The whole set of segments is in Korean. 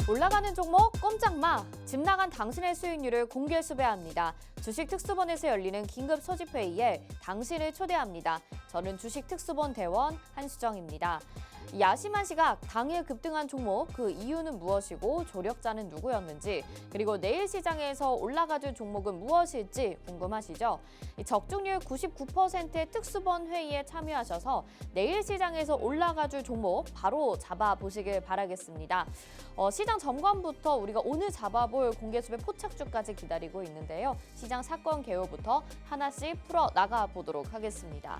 올라가는 종목 꼼짝 마! 집 나간 당신의 수익률을 공개 수배합니다. 주식특수본에서 열리는 긴급 소집회의에 당신을 초대합니다. 저는 주식특수본 대원 한수정입니다. 야심한 시각, 당일 급등한 종목, 그 이유는 무엇이고 조력자는 누구였는지, 그리고 내일 시장에서 올라가줄 종목은 무엇일지 궁금하시죠? 적중률 99%의 특수본 회의에 참여하셔서 내일 시장에서 올라가줄 종목 바로 잡아보시길 바라겠습니다. 시장 점검부터 우리가 오늘 잡아볼 공개수배 포착주까지 기다리고 있는데요. 시장 사건 개요부터 하나씩 풀어 나가보도록 하겠습니다.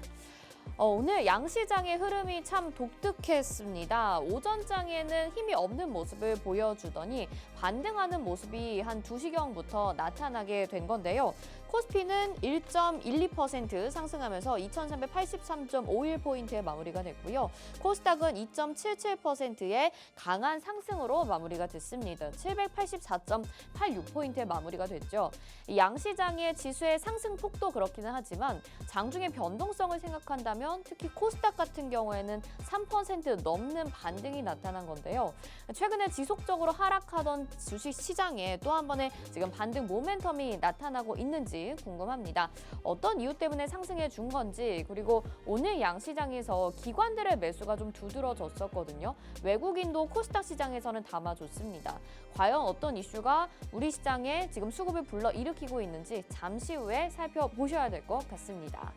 오늘 양시장의 흐름이 참 독특했습니다. 오전장에는 힘이 없는 모습을 보여주더니 반등하는 모습이 한 2시경부터 나타나게 된 건데요. 코스피는 1.12% 상승하면서 2383.51포인트에 마무리가 됐고요. 코스닥은 2.77%의 강한 상승으로 마무리가 됐습니다. 784.86포인트에 마무리가 됐죠. 이 양시장의 지수의 상승 폭도 그렇기는 하지만 장중의 변동성을 생각한다면 특히 코스닥 같은 경우에는 3% 넘는 반등이 나타난 건데요. 최근에 지속적으로 하락하던 주식 시장에 또 한 번의 지금 반등 모멘텀이 나타나고 있는지 궁금합니다. 어떤 이유 때문에 상승해 준 건지, 그리고 오늘 양시장에서 기관들의 매수가 좀 두드러졌었거든요. 외국인도 코스닥 시장에서는 담아줬습니다. 과연 어떤 이슈가 우리 시장에 지금 수급을 불러일으키고 있는지 잠시 후에 살펴보셔야 될 것 같습니다.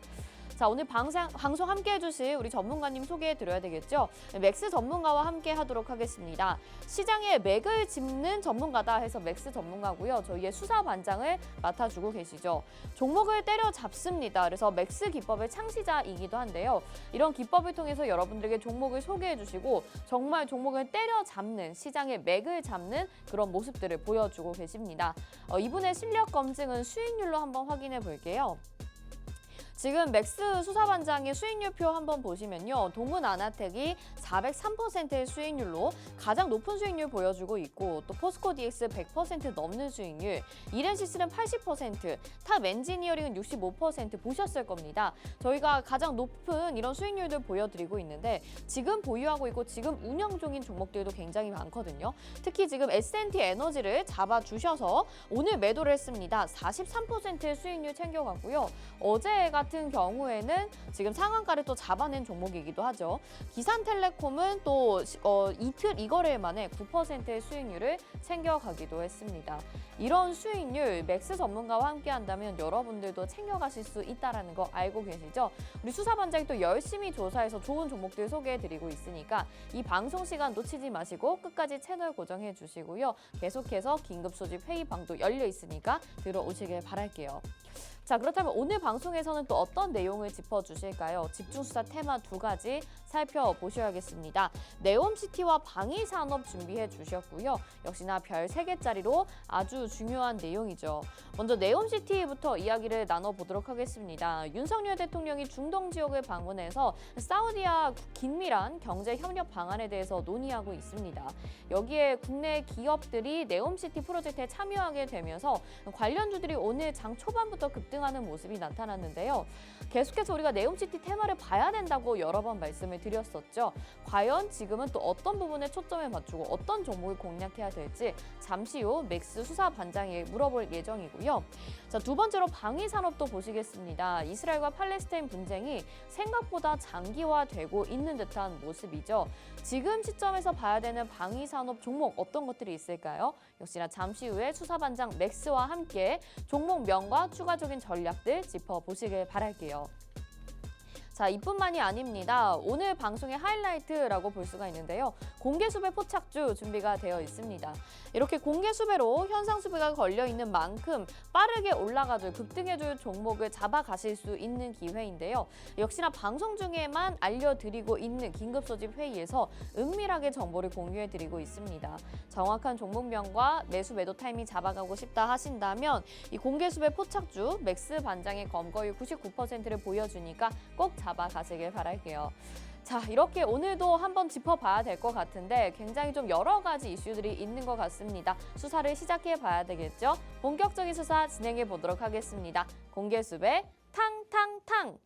자, 오늘 방송 함께 해주실 우리 전문가님 소개해드려야 되겠죠? 맥스 전문가와 함께 하도록 하겠습니다. 시장에 맥을 짚는 전문가다 해서 맥스 전문가고요. 저희의 수사 반장을 맡아주고 계시죠. 종목을 때려잡습니다. 그래서 맥스 기법의 창시자이기도 한데요. 이런 기법을 통해서 여러분들에게 종목을 소개해주시고 정말 종목을 때려잡는, 시장의 맥을 잡는 그런 모습들을 보여주고 계십니다. 이분의 실력 검증은 수익률로 한번 확인해 볼게요. 지금 맥스 수사반장의 수익률표 한번 보시면요. 동문아나텍이 403%의 수익률로 가장 높은 수익률 보여주고 있고, 또 포스코 DX 100% 넘는 수익률, 이렌시스는 80%, 탑 엔지니어링은 65% 보셨을 겁니다. 저희가 가장 높은 이런 수익률들 보여드리고 있는데 지금 보유하고 있고 지금 운영 중인 종목들도 굉장히 많거든요. 특히 지금 S&T 에너지를 잡아주셔서 오늘 매도를 했습니다. 43%의 수익률 챙겨갔고요. 어제 같은 경우에는 지금 상한가를 또 잡아낸 종목이기도 하죠. 기산텔레콤은 또 이틀 2거래일 만에 9%의 수익률을 챙겨가기도 했습니다. 이런 수익률 맥스 전문가와 함께 한다면 여러분들도 챙겨가실 수 있다는 거 알고 계시죠? 우리 수사반장이 또 열심히 조사해서 좋은 종목들 소개해드리고 있으니까 이 방송 시간 놓치지 마시고 끝까지 채널 고정해 주시고요. 계속해서 긴급 소집 회의방도 열려 있으니까 들어오시길 바랄게요. 자, 그렇다면 오늘 방송에서는 또 어떤 내용을 짚어주실까요? 집중수사 테마 2가지 살펴보셔야겠습니다. 네옴시티와 방위산업 준비해 주셨고요. 역시나 별 3개짜리로 아주 중요한 내용이죠. 먼저 네옴시티부터 이야기를 나눠보도록 하겠습니다. 윤석열 대통령이 중동 지역을 방문해서 사우디와 긴밀한 경제협력 방안에 대해서 논의하고 있습니다. 여기에 국내 기업들이 네옴시티 프로젝트에 참여하게 되면서 관련주들이 오늘 장 초반부터 급등하는 모습이 나타났는데요. 계속해서 우리가 네옴시티 테마를 봐야 된다고 여러 번 말씀을 드렸었죠. 과연 지금은 또 어떤 부분에 초점을 맞추고 어떤 종목을 공략해야 될지 잠시 후 맥스 수사반장에게 물어볼 예정이고요. 자, 두 번째로 방위산업도 보시겠습니다. 이스라엘과 팔레스타인 분쟁이 생각보다 장기화되고 있는 듯한 모습이죠. 지금 시점에서 봐야 되는 방위산업 종목 어떤 것들이 있을까요? 역시나 잠시 후에 수사반장 맥스와 함께 종목명과 추가적인 전략들 짚어보시길 바랄게요. 자, 이뿐만이 아닙니다. 오늘 방송의 하이라이트라고 볼 수가 있는데요. 공개수배 포착주 준비가 되어 있습니다. 이렇게 공개수배로 현상수배가 걸려있는 만큼 빠르게 올라가줄, 급등해줄 종목을 잡아가실 수 있는 기회인데요. 역시나 방송 중에만 알려드리고 있는 긴급소집 회의에서 은밀하게 정보를 공유해드리고 있습니다. 정확한 종목명과 매수 매도 타이밍 잡아가고 싶다 하신다면 이 공개수배 포착주 맥스 반장의 검거율 99%를 보여주니까 꼭 잡아가시길 바랄게요. 자, 이렇게 오늘도 한번 짚어봐야 될 것 같은데 굉장히 좀 여러 가지 이슈들이 있는 것 같습니다. 수사를 시작해 봐야 되겠죠? 본격적인 수사 진행해 보도록 하겠습니다. 공개수배 탕탕탕!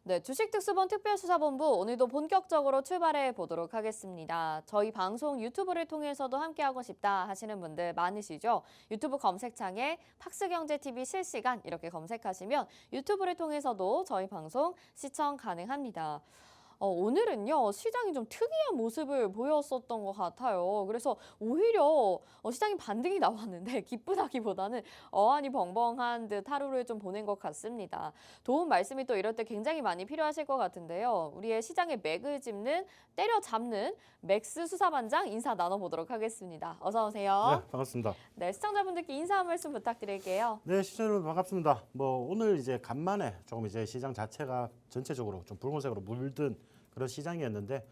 네, 주식특수본 특별수사본부 오늘도 본격적으로 출발해 보도록 하겠습니다. 저희 방송 유튜브를 통해서도 함께하고 싶다 하시는 분들 많으시죠? 유튜브 검색창에 팍스경제TV 실시간 이렇게 검색하시면 유튜브를 통해서도 저희 방송 시청 가능합니다. 오늘은요, 시장이 좀 특이한 모습을 보였었던 것 같아요. 그래서 오히려 시장이 반등이 나왔는데 기쁘다기보다는 어안이 벙벙한 듯 하루를 좀 보낸 것 같습니다. 도움 말씀이 또 이럴 때 굉장히 많이 필요하실 것 같은데요. 우리의 시장의 맥을 짚는, 때려잡는 맥스 수사반장 인사 나눠보도록 하겠습니다. 어서 오세요. 네, 반갑습니다. 네, 시청자분들께 인사 한 말씀 부탁드릴게요. 네, 시청자 여러분 반갑습니다. 오늘 이제 간만에 조금 이제 시장 자체가 전체적으로 좀 붉은색으로 물든 그런 시장이었는데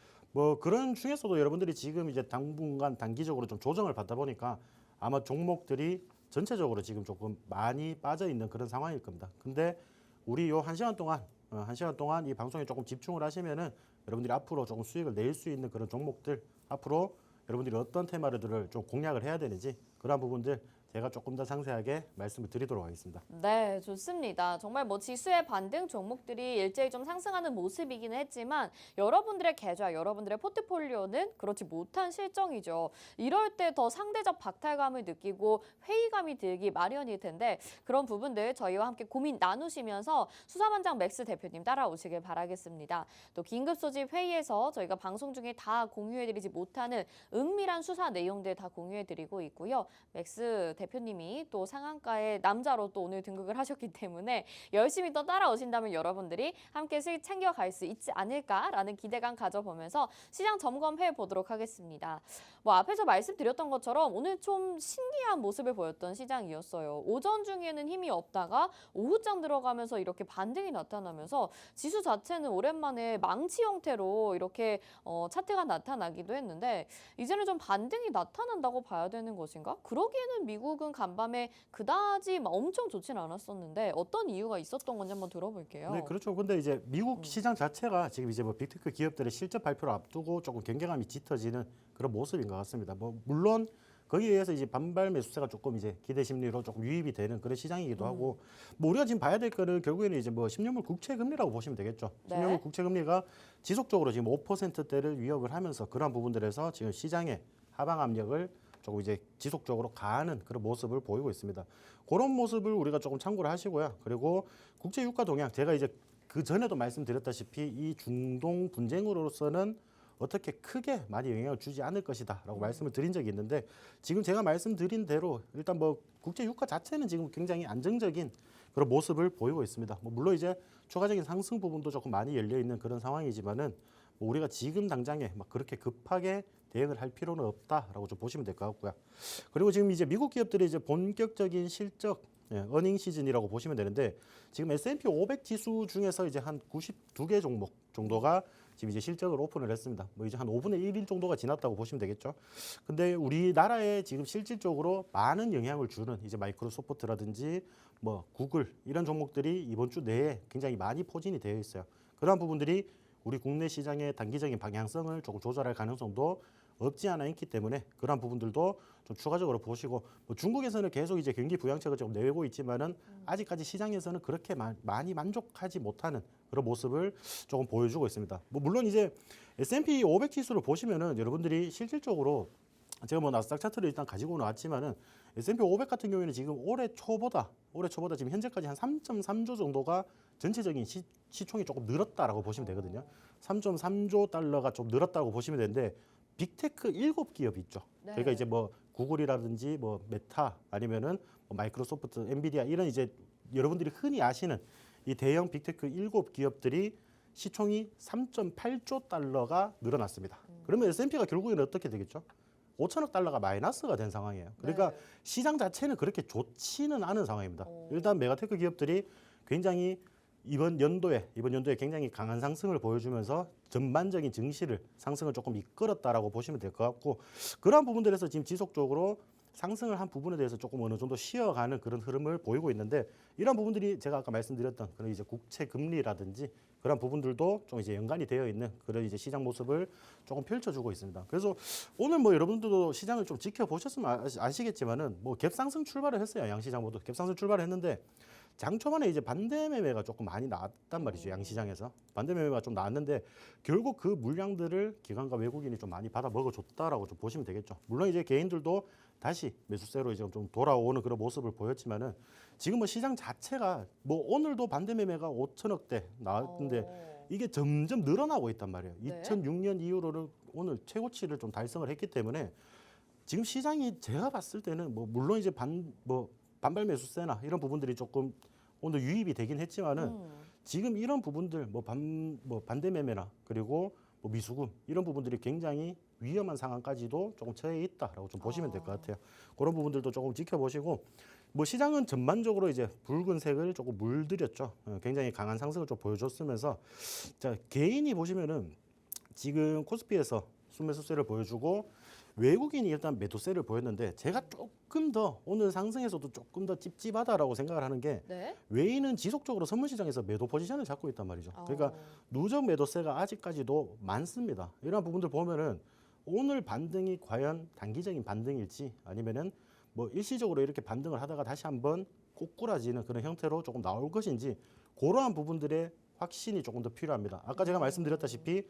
그런 중에서도 여러분들이 지금 이제 당분간 단기적으로 좀 조정을 받다 보니까 아마 종목들이 전체적으로 지금 조금 많이 빠져 있는 그런 상황일 겁니다. 근데 우리 요 1시간 동안 1시간 동안 이 방송에 조금 집중을 하시면은 여러분들이 앞으로 조금 수익을 낼 수 있는 그런 종목들, 앞으로 여러분들이 어떤 테마들을 좀 공략을 해야 되는지 그러한 부분들 제가 조금 더 상세하게 말씀을 드리도록 하겠습니다. 네, 좋습니다. 정말 지수의 반등 종목들이 일제히 좀 상승하는 모습이기는 했지만 여러분들의 계좌, 여러분들의 포트폴리오는 그렇지 못한 실정이죠. 이럴 때 더 상대적 박탈감을 느끼고 회의감이 들기 마련일 텐데 그런 부분들 저희와 함께 고민 나누시면서 수사반장 맥스 대표님 따라오시길 바라겠습니다. 또 긴급 소집 회의에서 저희가 방송 중에 다 공유해드리지 못하는 은밀한 수사 내용들 다 공유해드리고 있고요. 맥스 대표님이 또 상한가의 남자로 또 오늘 등극을 하셨기 때문에 열심히 또 따라오신다면 여러분들이 함께 수익 챙겨갈 수 있지 않을까라는 기대감 가져보면서 시장 점검해 보도록 하겠습니다. 앞에서 말씀드렸던 것처럼 오늘 좀 신기한 모습을 보였던 시장이었어요. 오전 중에는 힘이 없다가 오후장 들어가면서 이렇게 반등이 나타나면서 지수 자체는 오랜만에 망치 형태로 이렇게 차트가 나타나기도 했는데 이제는 좀 반등이 나타난다고 봐야 되는 것인가? 그러기에는 미국은 간밤에 그다지 엄청 좋지는 않았었는데 어떤 이유가 있었던 건지 한번 들어볼게요. 네, 그렇죠. 근데 이제 미국 시장 자체가 지금 이제 빅테크 기업들의 실적 발표를 앞두고 조금 경계감이 짙어지는 그런 모습인 것 같습니다. 물론 거기에 의해서 이제 반발 매수세가 조금 이제 기대 심리로 조금 유입이 되는 그런 시장이기도 하고 우리가 지금 봐야 될 거는 결국에는 이제 10년물 국채 금리라고 보시면 되겠죠. 네. 10년물 국채 금리가 지속적으로 지금 5%대를 위협을 하면서 그러한 부분들에서 지금 시장의 하방 압력을 조금 이제 지속적으로 가하는 그런 모습을 보이고 있습니다. 그런 모습을 우리가 조금 참고를 하시고요. 그리고 국제 유가 동향, 제가 이제 그 전에도 말씀드렸다시피 이 중동 분쟁으로서는 어떻게 크게 많이 영향을 주지 않을 것이다라고 말씀을 드린 적이 있는데 지금 제가 말씀드린 대로 일단 국제 유가 자체는 지금 굉장히 안정적인 그런 모습을 보이고 있습니다. 물론 이제 추가적인 상승 부분도 조금 많이 열려 있는 그런 상황이지만은 우리가 지금 당장에 그렇게 급하게 대응을 할 필요는 없다라고 좀 보시면 될 것 같고요. 그리고 지금 이제 미국 기업들이 이제 본격적인 실적 어닝 시즌이라고 보시면 되는데 지금 S&P 500 지수 중에서 이제 한 92개 종목 정도가 지금 이제 실적을 오픈을 했습니다. 이제 한 5분의 1일 정도가 지났다고 보시면 되겠죠. 근데 우리나라에 지금 실질적으로 많은 영향을 주는 이제 마이크로소프트라든지 구글 이런 종목들이 이번 주 내에 굉장히 많이 포진이 되어 있어요. 그러한 부분들이 우리 국내 시장의 단기적인 방향성을 조금 조절할 가능성도 없지 않아 있기 때문에 그런 부분들도 좀 추가적으로 보시고 중국에서는 계속 이제 경기 부양책을 좀 내고 있지만은 아직까지 시장에서는 그렇게 많이 만족하지 못하는 그런 모습을 조금 보여주고 있습니다. 물론 이제 S&P 500 지수를 보시면은 여러분들이 실질적으로 제가 나스닥 차트를 일단 가지고 나왔지만은 S&P 500 같은 경우에는 지금 올해 초보다 지금 현재까지 한 3.3조 정도가 전체적인 시총이 조금 늘었다라고 보시면 되거든요. 3.3조 달러가 좀 늘었다고 보시면 되는데 빅테크 7기업 있죠. 네. 저희가 이제 구글이라든지 메타 아니면은 마이크로소프트, 엔비디아 이런 이제 여러분들이 흔히 아시는 이 대형 빅테크 7기업들이 시총이 3.8조 달러가 늘어났습니다. 그러면 S&P가 결국에는 어떻게 되겠죠? 5천억 달러가 마이너스가 된 상황이에요. 그러니까 네. 시장 자체는 그렇게 좋지는 않은 상황입니다. 일단 메가테크 기업들이 굉장히 이번 연도에 굉장히 강한 상승을 보여주면서 전반적인 증시를 상승을 조금 이끌었다라고 보시면 될 것 같고 그러한 부분들에서 지금 지속적으로 상승을 한 부분에 대해서 조금 어느 정도 쉬어가는 그런 흐름을 보이고 있는데 이런 부분들이 제가 아까 말씀드렸던 그런 이제 국채 금리라든지 그런 부분들도 좀 이제 연관이 되어 있는 그런 이제 시장 모습을 조금 펼쳐주고 있습니다. 그래서 오늘 여러분들도 시장을 좀 지켜보셨으면 아시겠지만은 갭상승 출발을 했어요. 양시장 모두 갭상승 출발을 했는데 장 초반에 이제 반대 매매가 조금 많이 나왔단 말이죠. 양시장에서 반대 매매가 좀 나왔는데 결국 그 물량들을 기관과 외국인이 좀 많이 받아 먹어줬다라고 좀 보시면 되겠죠. 물론 이제 개인들도 다시 매수세로 이제 좀 돌아오는 그런 모습을 보였지만은 지금 뭐 시장 자체가 뭐 오늘도 반대 매매가 5천억대 나왔는데 이게 점점 늘어나고 있단 말이에요. 네. 2006년 이후로는 오늘 최고치를 좀 달성을 했기 때문에 지금 시장이 제가 봤을 때는 뭐 물론 이제 반발 매수세나 이런 부분들이 조금 오늘 유입이 되긴 했지만은 지금 이런 부분들 뭐 반대 매매나 그리고 뭐 미수금 이런 부분들이 굉장히 위험한 상황까지도 조금 처해 있다라고 좀 보시면 될 것 같아요. 그런 부분들도 조금 지켜보시고 뭐 시장은 전반적으로 이제 붉은색을 조금 물들였죠. 굉장히 강한 상승을 좀 보여줬으면서 자 개인이 보시면은 지금 코스피에서 순매수세를 보여주고 외국인이 일단 매도세를 보였는데 제가 조금 더 오늘 상승에서도 조금 더 찝찝하다라고 생각을 하는 게 네. 외인은 지속적으로 선물 시장에서 매도 포지션을 잡고 있단 말이죠. 그러니까 어. 누적 매도세가 아직까지도 많습니다. 이런 부분들 보면은 오늘 반등이 과연 단기적인 반등일지 아니면은 뭐 일시적으로 이렇게 반등을 하다가 다시 한번 꼬꾸라지는 그런 형태로 조금 나올 것인지 그러한 부분들의 확신이 조금 더 필요합니다. 아까 제가 말씀드렸다시피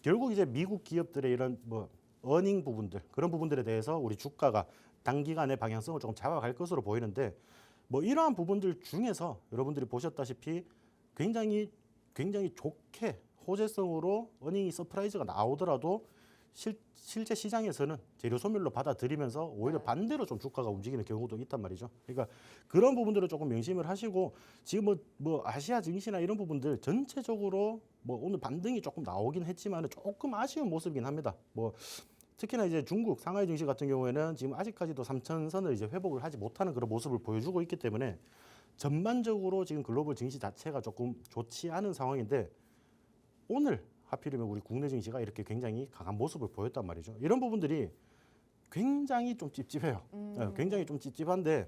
결국 이제 미국 기업들의 이런 뭐 어닝 부분들 그런 부분들에 대해서 우리 주가가 단기간의 방향성을 조금 잡아갈 것으로 보이는데 뭐 이러한 부분들 중에서 여러분들이 보셨다시피 굉장히 좋게 호재성으로 어닝이 서프라이즈가 나오더라도 실제 시장에서는 재료 소멸로 받아들이면서 오히려 네. 반대로 좀 주가가 움직이는 경우도 있단 말이죠. 그러니까 그런 부분들을 조금 명심을 하시고 지금 뭐 아시아 증시나 이런 부분들 전체적으로 뭐 오늘 반등이 조금 나오긴 했지만 조금 아쉬운 모습이긴 합니다. 뭐 특히나 이제 중국 상하이 증시 같은 경우에는 지금 아직까지도 3천선을 이제 회복을 하지 못하는 그런 모습을 보여주고 있기 때문에 전반적으로 지금 글로벌 증시 자체가 조금 좋지 않은 상황인데 오늘 하필이면 우리 국내 증시가 이렇게 굉장히 강한 모습을 보였단 말이죠. 이런 부분들이 굉장히 좀 찝찝해요. 굉장히 좀 찝찝한데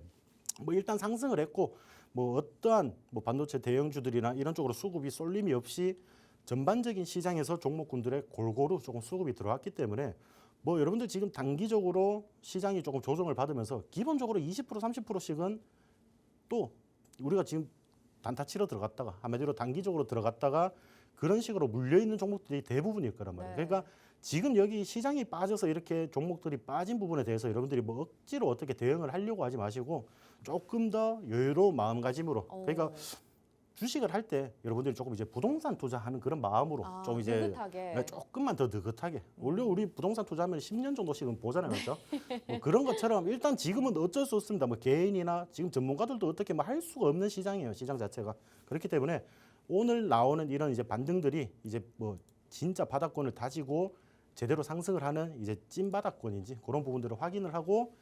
뭐 일단 상승을 했고 뭐 어떠한 뭐 반도체 대형주들이나 이런 쪽으로 수급이 쏠림이 없이 전반적인 시장에서 종목군들의 골고루 조금 수급이 들어왔기 때문에 뭐 여러분들 지금 단기적으로 시장이 조금 조정을 받으면서 기본적으로 20% 30%씩은 또 우리가 지금 단타 치러 들어갔다가 한마디로 단기적으로 들어갔다가 그런 식으로 물려있는 종목들이 대부분일 거란 말이에요. 네. 그러니까 지금 여기 시장이 빠져서 이렇게 종목들이 빠진 부분에 대해서 여러분들이 뭐 억지로 어떻게 대응을 하려고 하지 마시고 조금 더 여유로운 마음가짐으로 그러니까 주식을 할 때 여러분들이 조금 이제 부동산 투자하는 그런 마음으로 좀 이제 느긋하게. 조금만 더 느긋하게 원래 우리 부동산 투자하면 10년 정도씩은 보잖아요, 그렇죠? 뭐 그런 것처럼 일단 지금은 어쩔 수 없습니다. 뭐 개인이나 지금 전문가들도 어떻게 뭐 할 수가 없는 시장이에요, 시장 자체가. 그렇기 때문에 오늘 나오는 이런 이제 반등들이 이제 뭐 진짜 바닥권을 다지고 제대로 상승을 하는 이제 찐 바닥권인지 그런 부분들을 확인을 하고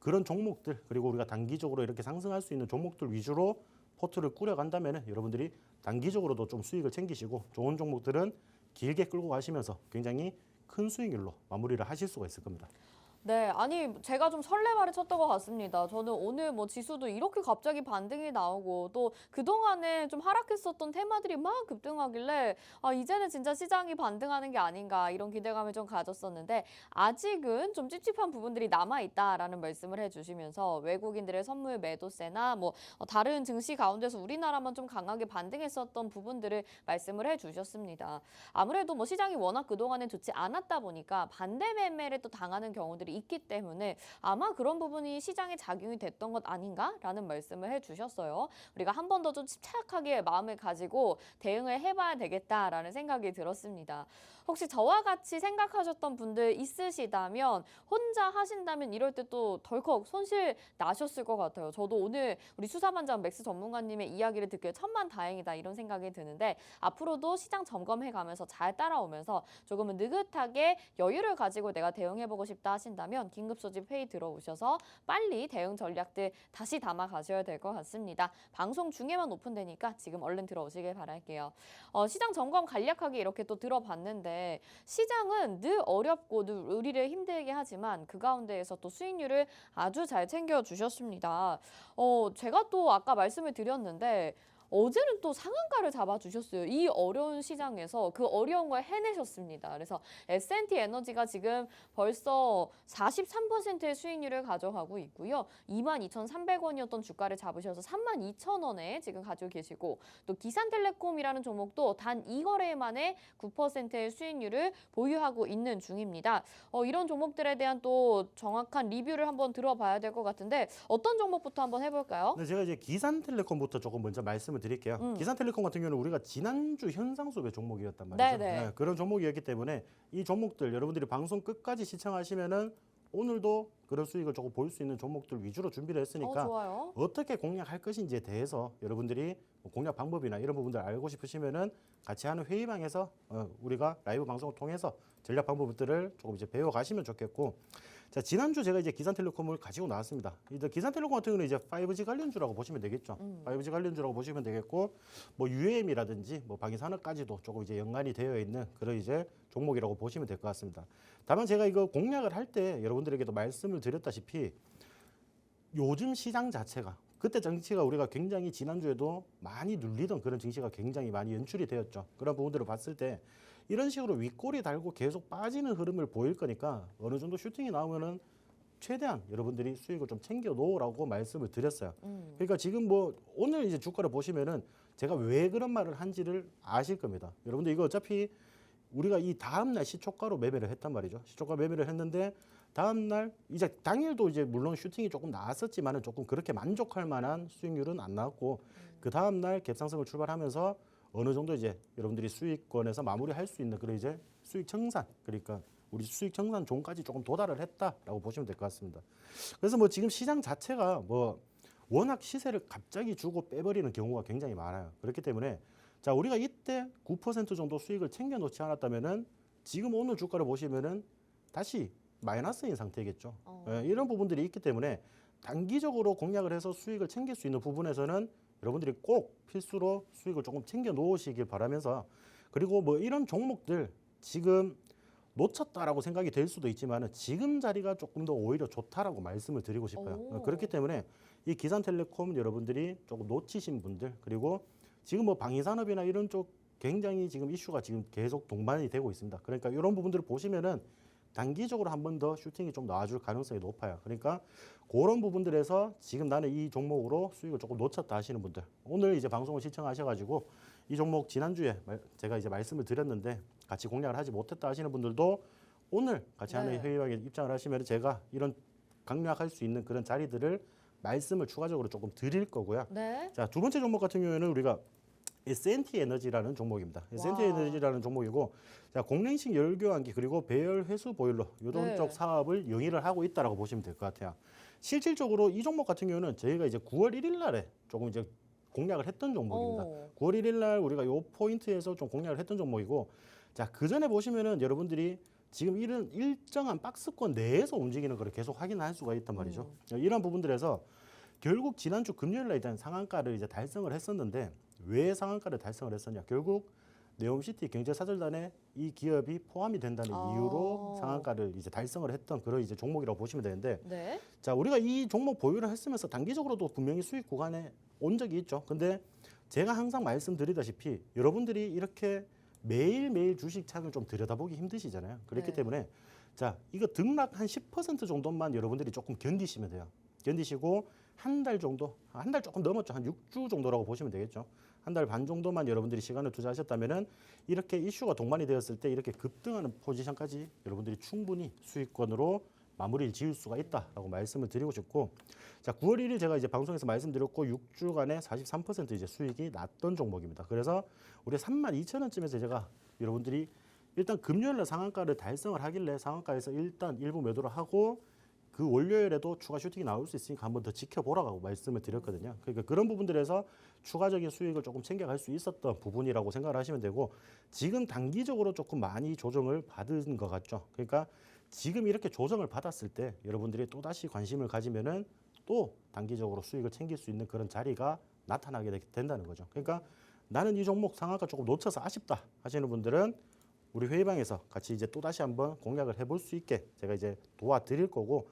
그런 종목들 그리고 우리가 단기적으로 이렇게 상승할 수 있는 종목들 위주로 포트를 꾸려간다면 여러분들이 단기적으로도 좀 수익을 챙기시고 좋은 종목들은 길게 끌고 가시면서 굉장히 큰 수익률로 마무리를 하실 수가 있을 겁니다. 네, 아니 제가 좀 설레발을 쳤던 것 같습니다. 저는 오늘 뭐 지수도 이렇게 갑자기 반등이 나오고 또 그동안에 좀 하락했었던 테마들이 막 급등하길래 아 이제는 진짜 시장이 반등하는 게 아닌가 이런 기대감을 좀 가졌었는데 아직은 좀 찝찝한 부분들이 남아있다라는 말씀을 해주시면서 외국인들의 선물 매도세나 뭐 다른 증시 가운데서 우리나라만 좀 강하게 반등했었던 부분들을 말씀을 해주셨습니다. 아무래도 뭐 시장이 워낙 그동안에 좋지 않았다 보니까 반대 매매를 또 당하는 경우들이 있기 때문에 아마 그런 부분이 시장에 작용이 됐던 것 아닌가라는 말씀을 해주셨어요. 우리가 한 번 더 좀 침착하게 마음을 가지고 대응을 해봐야 되겠다라는 생각이 들었습니다. 혹시 저와 같이 생각하셨던 분들 있으시다면 혼자 하신다면 이럴 때 또 덜컥 손실 나셨을 것 같아요. 저도 오늘 우리 수사반장 맥스 전문가님의 이야기를 듣기에 천만다행이다 이런 생각이 드는데 앞으로도 시장 점검해가면서 잘 따라오면서 조금은 느긋하게 여유를 가지고 내가 대응해보고 싶다 하신다면 긴급소집 회의 들어오셔서 빨리 대응 전략들 다시 담아 가셔야 될 것 같습니다. 방송 중에만 오픈되니까 지금 얼른 들어오시길 바랄게요. 시장 점검 간략하게 이렇게 또 들어봤는데 시장은 늘 어렵고 늘 우리를 힘들게 하지만 그 가운데에서 또 수익률을 아주 잘 챙겨주셨습니다. 제가 또 아까 말씀을 드렸는데 어제는 또 상한가를 잡아주셨어요. 이 어려운 시장에서 그 어려운 걸 해내셨습니다. 그래서 S&T 에너지가 지금 벌써 43%의 수익률을 가져가고 있고요. 22,300원이었던 주가를 잡으셔서 32,000원에 지금 가지고 계시고 또 기산텔레콤이라는 종목도 단 2거래 만에 9%의 수익률을 보유하고 있는 중입니다. 이런 종목들에 대한 또 정확한 리뷰를 한번 들어봐야 될 것 같은데 어떤 종목부터 한번 해볼까요? 네, 제가 이제 기산텔레콤부터 조금 먼저 말씀을 드릴게요. 기산텔레콤 같은 경우는 우리가 지난주 현상수배 종목이었단 말이죠. 네네. 네, 그런 종목이었기 때문에 이 종목들 여러분들이 방송 끝까지 시청하시면은 오늘도 그런 수익을 조금 볼 수 있는 종목들 위주로 준비를 했으니까 좋아요. 어떻게 공략할 것인지에 대해서 여러분들이 뭐 공략 방법이나 이런 부분들 알고 싶으시면은 같이 하는 회의방에서 우리가 라이브 방송을 통해서 전략 방법들을 조금 이제 배워 가시면 좋겠고, 자, 지난주 제가 이제 기산텔레콤을 가지고 나왔습니다. 이제 기산텔레콤 같은 경우는 이제 5G 관련주라고 보시면 되겠죠. 5G 관련주라고 보시면 되겠고, 뭐 UAM이라든지 뭐 방위산업까지도 조금 이제 연관이 되어 있는 그런 이제 종목이라고 보시면 될 것 같습니다. 다만 제가 이거 공략을 할 때 여러분들에게도 말씀을 드렸다시피 요즘 시장 자체가 그때 증시가 우리가 굉장히 지난주에도 많이 눌리던 그런 증시가 굉장히 많이 연출이 되었죠. 그런 부분들을 봤을 때 이런 식으로 윗꼬리 달고 계속 빠지는 흐름을 보일 거니까 어느 정도 슈팅이 나오면은 최대한 여러분들이 수익을 좀 챙겨 놓으라고 말씀을 드렸어요. 그러니까 지금 뭐 오늘 이제 주가를 보시면은 제가 왜 그런 말을 한지를 아실 겁니다. 여러분들 이거 어차피 우리가 이 다음날 시초가로 매매를 했단 말이죠. 시초가 매매를 했는데 다음날 이제 당일도 이제 물론 슈팅이 조금 나왔었지만은 조금 그렇게 만족할 만한 수익률은 안 나왔고 그 다음날 갭상승을 출발하면서 어느 정도 이제 여러분들이 수익권에서 마무리할 수 있는 그런 이제 수익 청산, 그러니까 우리 수익 청산 존까지 조금 도달을 했다라고 보시면 될 것 같습니다. 그래서 뭐 지금 시장 자체가 뭐 워낙 시세를 갑자기 주고 빼버리는 경우가 굉장히 많아요. 그렇기 때문에 자, 우리가 이때 9% 정도 수익을 챙겨 놓지 않았다면은 지금 오늘 주가를 보시면은 다시 마이너스인 상태겠죠. 이런 부분들이 있기 때문에 단기적으로 공략을 해서 수익을 챙길 수 있는 부분에서는 여러분들이 꼭 필수로 수익을 조금 챙겨 놓으시길 바라면서, 그리고 뭐 이런 종목들 지금 놓쳤다라고 생각이 될 수도 있지만 지금 자리가 조금 더 오히려 좋다라고 말씀을 드리고 싶어요. 그렇기 때문에 이 기산텔레콤 여러분들이 조금 놓치신 분들, 그리고 지금 뭐 방위산업이나 이런 쪽 굉장히 지금 이슈가 지금 계속 동반이 되고 있습니다. 그러니까 이런 부분들을 보시면은 단기적으로 한 번 더 슈팅이 좀 나와줄 가능성이 높아요. 그러니까 그런 부분들에서 지금 나는 이 종목으로 수익을 조금 놓쳤다 하시는 분들, 오늘 이제 방송을 시청하셔가지고 이 종목 지난주에 제가 이제 말씀을 드렸는데 같이 공략을 하지 못했다 하시는 분들도 오늘 같이 하는 회의방에 입장을 하시면 제가 이런 강력할 수 있는 그런 자리들을 말씀을 추가적으로 조금 드릴 거고요. 네. 자, 두 번째 종목 같은 경우에는 우리가 S&T 에너지라는 종목입니다. S&T 에너지라는 종목이고, 자, 공랭식 열교환기 그리고 배열 회수 보일러 이런 쪽 사업을 영위를 하고 있다라고 보시면 될 것 같아요. 실질적으로 이 종목 같은 경우는 저희가 이제 9월 1일 날에 조금 이제 공략을 했던 종목입니다. 9월 1일 날 우리가 요 포인트에서 좀 공략을 했던 종목이고, 자, 그 전에 보시면은 여러분들이 지금 이런 일정한 박스권 내에서 움직이는 걸 계속 확인할 수가 있단 말이죠. 이런 부분들에서 결국 지난주 금요일 날 일단 상한가를 이제 달성을 했었는데, 왜 상한가를 달성을 했었냐? 결국 네옴시티 경제사절단에 이 기업이 포함이 된다는 이유로 상한가를 이제 달성을 했던 그런 이제 종목이라고 보시면 되는데, 자, 우리가 이 종목 보유를 했으면서 단기적으로도 분명히 수익 구간에 온 적이 있죠. 근데 제가 항상 말씀드리다시피 여러분들이 이렇게 매일매일 주식 창을 좀 들여다보기 힘드시잖아요. 그렇기 때문에 자, 이거 등락 한 10% 정도만 여러분들이 조금 견디시면 돼요. 견디시고 한 달 정도, 한 달 조금 넘었죠. 한 6주 정도라고 보시면 되겠죠. 한 달 반 정도만 여러분들이 시간을 투자하셨다면은 이렇게 이슈가 동반이 되었을 때 이렇게 급등하는 포지션까지 여러분들이 충분히 수익권으로 마무리를 지을 수가 있다라고 말씀을 드리고 싶고, 자, 9월 1일 제가 이제 방송에서 말씀드렸고 6주간에 43% 이제 수익이 났던 종목입니다. 그래서 우리 32,000원쯤에서 제가 여러분들이 일단 금요일 날 상한가를 달성을 하길래 상한가에서 일단 일부 매도를 하고 그 월요일에도 추가 슈팅이 나올 수 있으니까 한번 더 지켜보라고 말씀을 드렸거든요. 그러니까 그런 부분들에서 추가적인 수익을 조금 챙겨갈 수 있었던 부분이라고 생각을 하시면 되고, 지금 단기적으로 조금 많이 조정을 받은 것 같죠. 그러니까 지금 이렇게 조정을 받았을 때 여러분들이 또다시 관심을 가지면은 또 단기적으로 수익을 챙길 수 있는 그런 자리가 나타나게 된다는 거죠. 그러니까 나는 이 종목 상한가 조금 놓쳐서 아쉽다 하시는 분들은 우리 회의방에서 같이 이제 또다시 한번 공략을 해볼 수 있게 제가 이제 도와드릴 거고,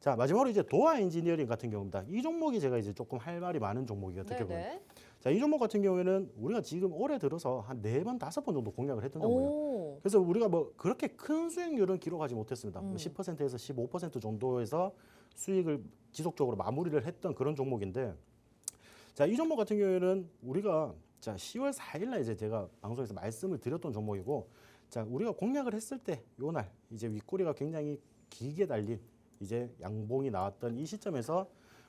자, 마지막으로 이제 도화 엔지니어링 같은 경우입니다. 이 종목이 제가 이제 조금 할 말이 많은 종목이에요. 어떻게 보면. 자, 이 종목 같은 경우에는 우리가 지금 올해 들어서 한 4번, 5번 정도 공략을 했던 종목이에요. 오. 그래서 우리가 뭐 그렇게 큰 수익률은 기록하지 못했습니다. 음. 10%에서 15% 정도에서 수익을 지속적으로 마무리를 했던 그런 종목인데, 자, 이 종목 같은 경우에는 우리가 자, 10월 4일 날 이제 제가 방송에서 말씀을 드렸던 종목이고, 자, 우리가 공략을 했을 때 요날 이제 윗꼬리가 굉장히 길게 달린 이제 양봉이 나왔던 이 시점에서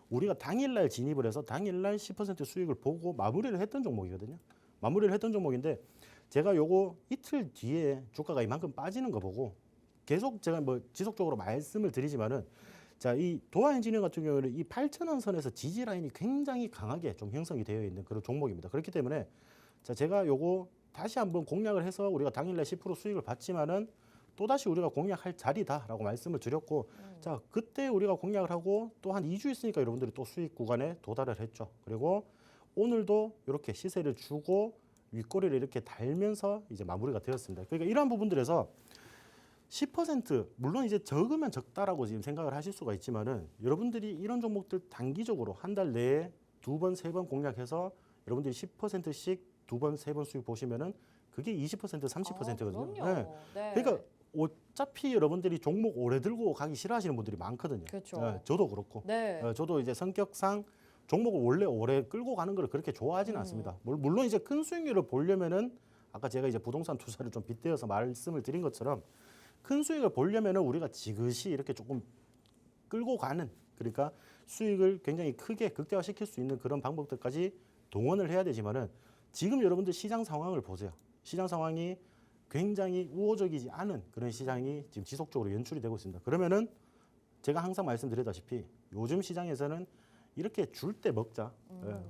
우리가 당일날 진입을 해서 당일날 10% 수익을 보고 마무리를 했던 종목이거든요. 마무리를 했던 종목인데, 제가 요거 이틀 뒤에 주가가 이만큼 빠지는 거 보고 계속 제가 뭐 지속적으로 말씀을 드리지만은, 자, 이 도화 엔지니어 같은 경우는 이 8,000원 선에서 지지 라인이 굉장히 강하게 좀 형성이 되어 있는 그런 종목입니다. 그렇기 때문에 자, 제가 요거 다시 한번 공략을 해서 우리가 당일날 10% 수익을 받지만은 또다시 우리가 공략할 자리다라고 말씀을 드렸고, 자, 그때 우리가 공략을 하고 또 한 2주 있으니까 여러분들이 또 수익 구간에 도달을 했죠. 그리고 오늘도 이렇게 시세를 주고 윗꼬리를 이렇게 달면서 이제 마무리가 되었습니다. 그러니까 이러한 부분들에서 10% 물론 이제 적으면 적다라고 지금 생각을 하실 수가 있지만은, 여러분들이 이런 종목들 단기적으로 한 달 내에 2번, 3번 공략해서 여러분들이 10%씩 2번, 3번 수익 보시면은 그게 20%, 30%거든요. 그럼요. 네. 그러니까 어차피 여러분들이 종목 오래 들고 가기 싫어하시는 분들이 많거든요. 그렇죠. 저도 그렇고. 네. 저도 이제 성격상 종목을 원래 오래 끌고 가는 걸 그렇게 좋아하지는 않습니다. 물론 이제 큰 수익률을 보려면은 아까 제가 이제 부동산 투자를 좀 빗대어서 말씀을 드린 것처럼 큰 수익을 보려면은 우리가 지그시 이렇게 조금 끌고 가는, 그러니까 수익을 굉장히 크게 극대화시킬 수 있는 그런 방법들까지 동원을 해야 되지만은, 지금 여러분들 시장 상황을 보세요. 시장 상황이 굉장히 우호적이지 않은 그런 시장이 지금 지속적으로 연출이 되고 있습니다. 그러면은 제가 항상 말씀드리다시피 요즘 시장에서는 이렇게 줄 때 먹자.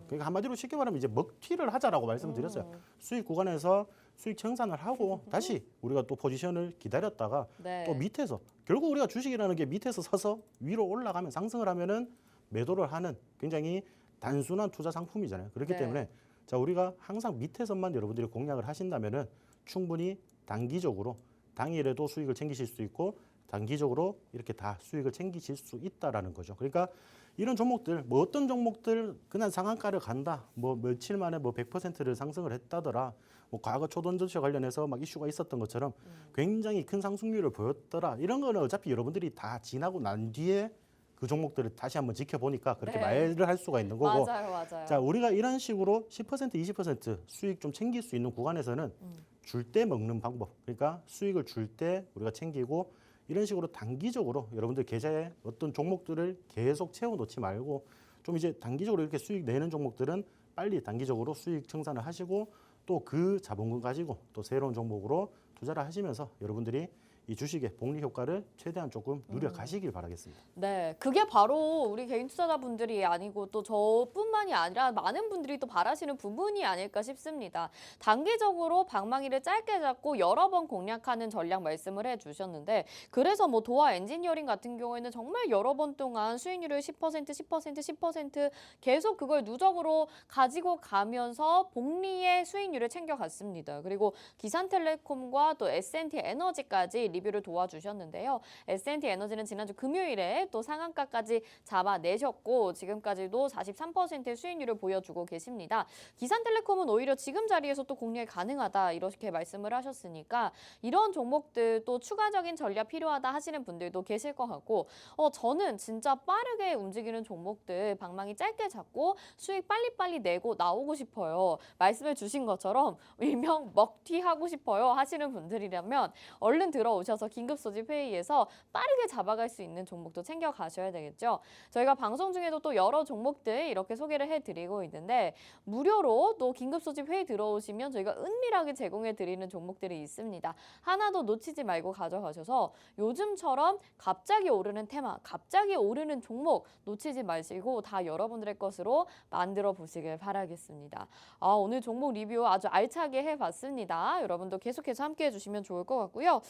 그러니까 한마디로 쉽게 말하면 이제 먹튀를 하자라고 말씀드렸어요. 수익 구간에서 수익 청산을 하고 다시 우리가 또 포지션을 기다렸다가 네. 또 밑에서, 결국 우리가 주식이라는 게 밑에서 서서 위로 올라가면 상승을 하면은 매도를 하는 굉장히 단순한 투자 상품이잖아요. 그렇기 네. 때문에 자, 우리가 항상 밑에서만 여러분들이 공략을 하신다면은 충분히 단기적으로 당일에도 수익을 챙기실 수 있고 단기적으로 이렇게 다 수익을 챙기실 수 있다라는 거죠. 그러니까 이런 종목들, 뭐 어떤 종목들 그냥 상한가를 간다, 뭐 며칠 만에 뭐 100%를 상승을 했다더라, 뭐 과거 초전도체 관련해서 막 이슈가 있었던 것처럼 굉장히 큰 상승률을 보였더라, 이런 거는 어차피 여러분들이 다 지나고 난 뒤에 그 종목들을 다시 한번 지켜보니까 그렇게 네. 말을 할 수가 있는 거고, 맞아요. 자, 우리가 이런 식으로 10%, 20% 수익 좀 챙길 수 있는 구간에서는 줄 때 먹는 방법, 그러니까 수익을 줄 때 우리가 챙기고, 이런 식으로 단기적으로 여러분들 계좌에 어떤 종목들을 계속 채워놓지 말고 좀 이제 단기적으로 이렇게 수익 내는 종목들은 빨리 단기적으로 수익 청산을 하시고 또 그 자본금 가지고 또 새로운 종목으로 투자를 하시면서 여러분들이 이 주식의 복리 효과를 최대한 조금 누려가시길 바라겠습니다. 네, 그게 바로 우리 개인 투자자분들이 아니고 또 저뿐만이 아니라 많은 분들이 또 바라시는 부분이 아닐까 싶습니다. 단기적으로 방망이를 짧게 잡고 여러 번 공략하는 전략 말씀을 해주셨는데, 그래서 뭐 도화 엔지니어링 같은 경우에는 정말 여러 번 동안 수익률을 10%, 10%, 10% 계속 그걸 누적으로 가지고 가면서 복리의 수익률을 챙겨갔습니다. 그리고 기산텔레콤과 또 S&T 에너지까지 리뷰를 도와주셨는데요. S&T 에너지는 지난주 금요일에 또 상한가까지 잡아내셨고 지금까지도 43%의 수익률을 보여주고 계십니다. 기산텔레콤은 오히려 지금 자리에서 또 공략이 가능하다 이렇게 말씀을 하셨으니까 이런 종목들 또 추가적인 전략 필요하다 하시는 분들도 계실 것 같고, 저는 진짜 빠르게 움직이는 종목들 방망이 짧게 잡고 수익 빨리빨리 내고 나오고 싶어요. 말씀해 주신 것처럼 일명 먹튀하고 싶어요 하시는 분들이라면 얼른 들어오셔서 긴급 소집 회의에서 빠르게 잡아갈 수 있는 종목도 챙겨 가셔야 되겠죠. 저희가 방송 중에도 또 여러 종목들 이렇게 소개를 해드리고 있는데 무료로 또 긴급 소집 회의 들어오시면 저희가 은밀하게 제공해 드리는 종목들이 있습니다. 하나도 놓치지 말고 가져가셔서 요즘처럼 갑자기 오르는 테마, 갑자기 오르는 종목 놓치지 마시고 다 여러분들의 것으로 만들어 보시길 바라겠습니다. 오늘 종목 리뷰 아주 알차게 해봤습니다. 여러분도 계속해서 함께 해주시면 좋을 것 같고요.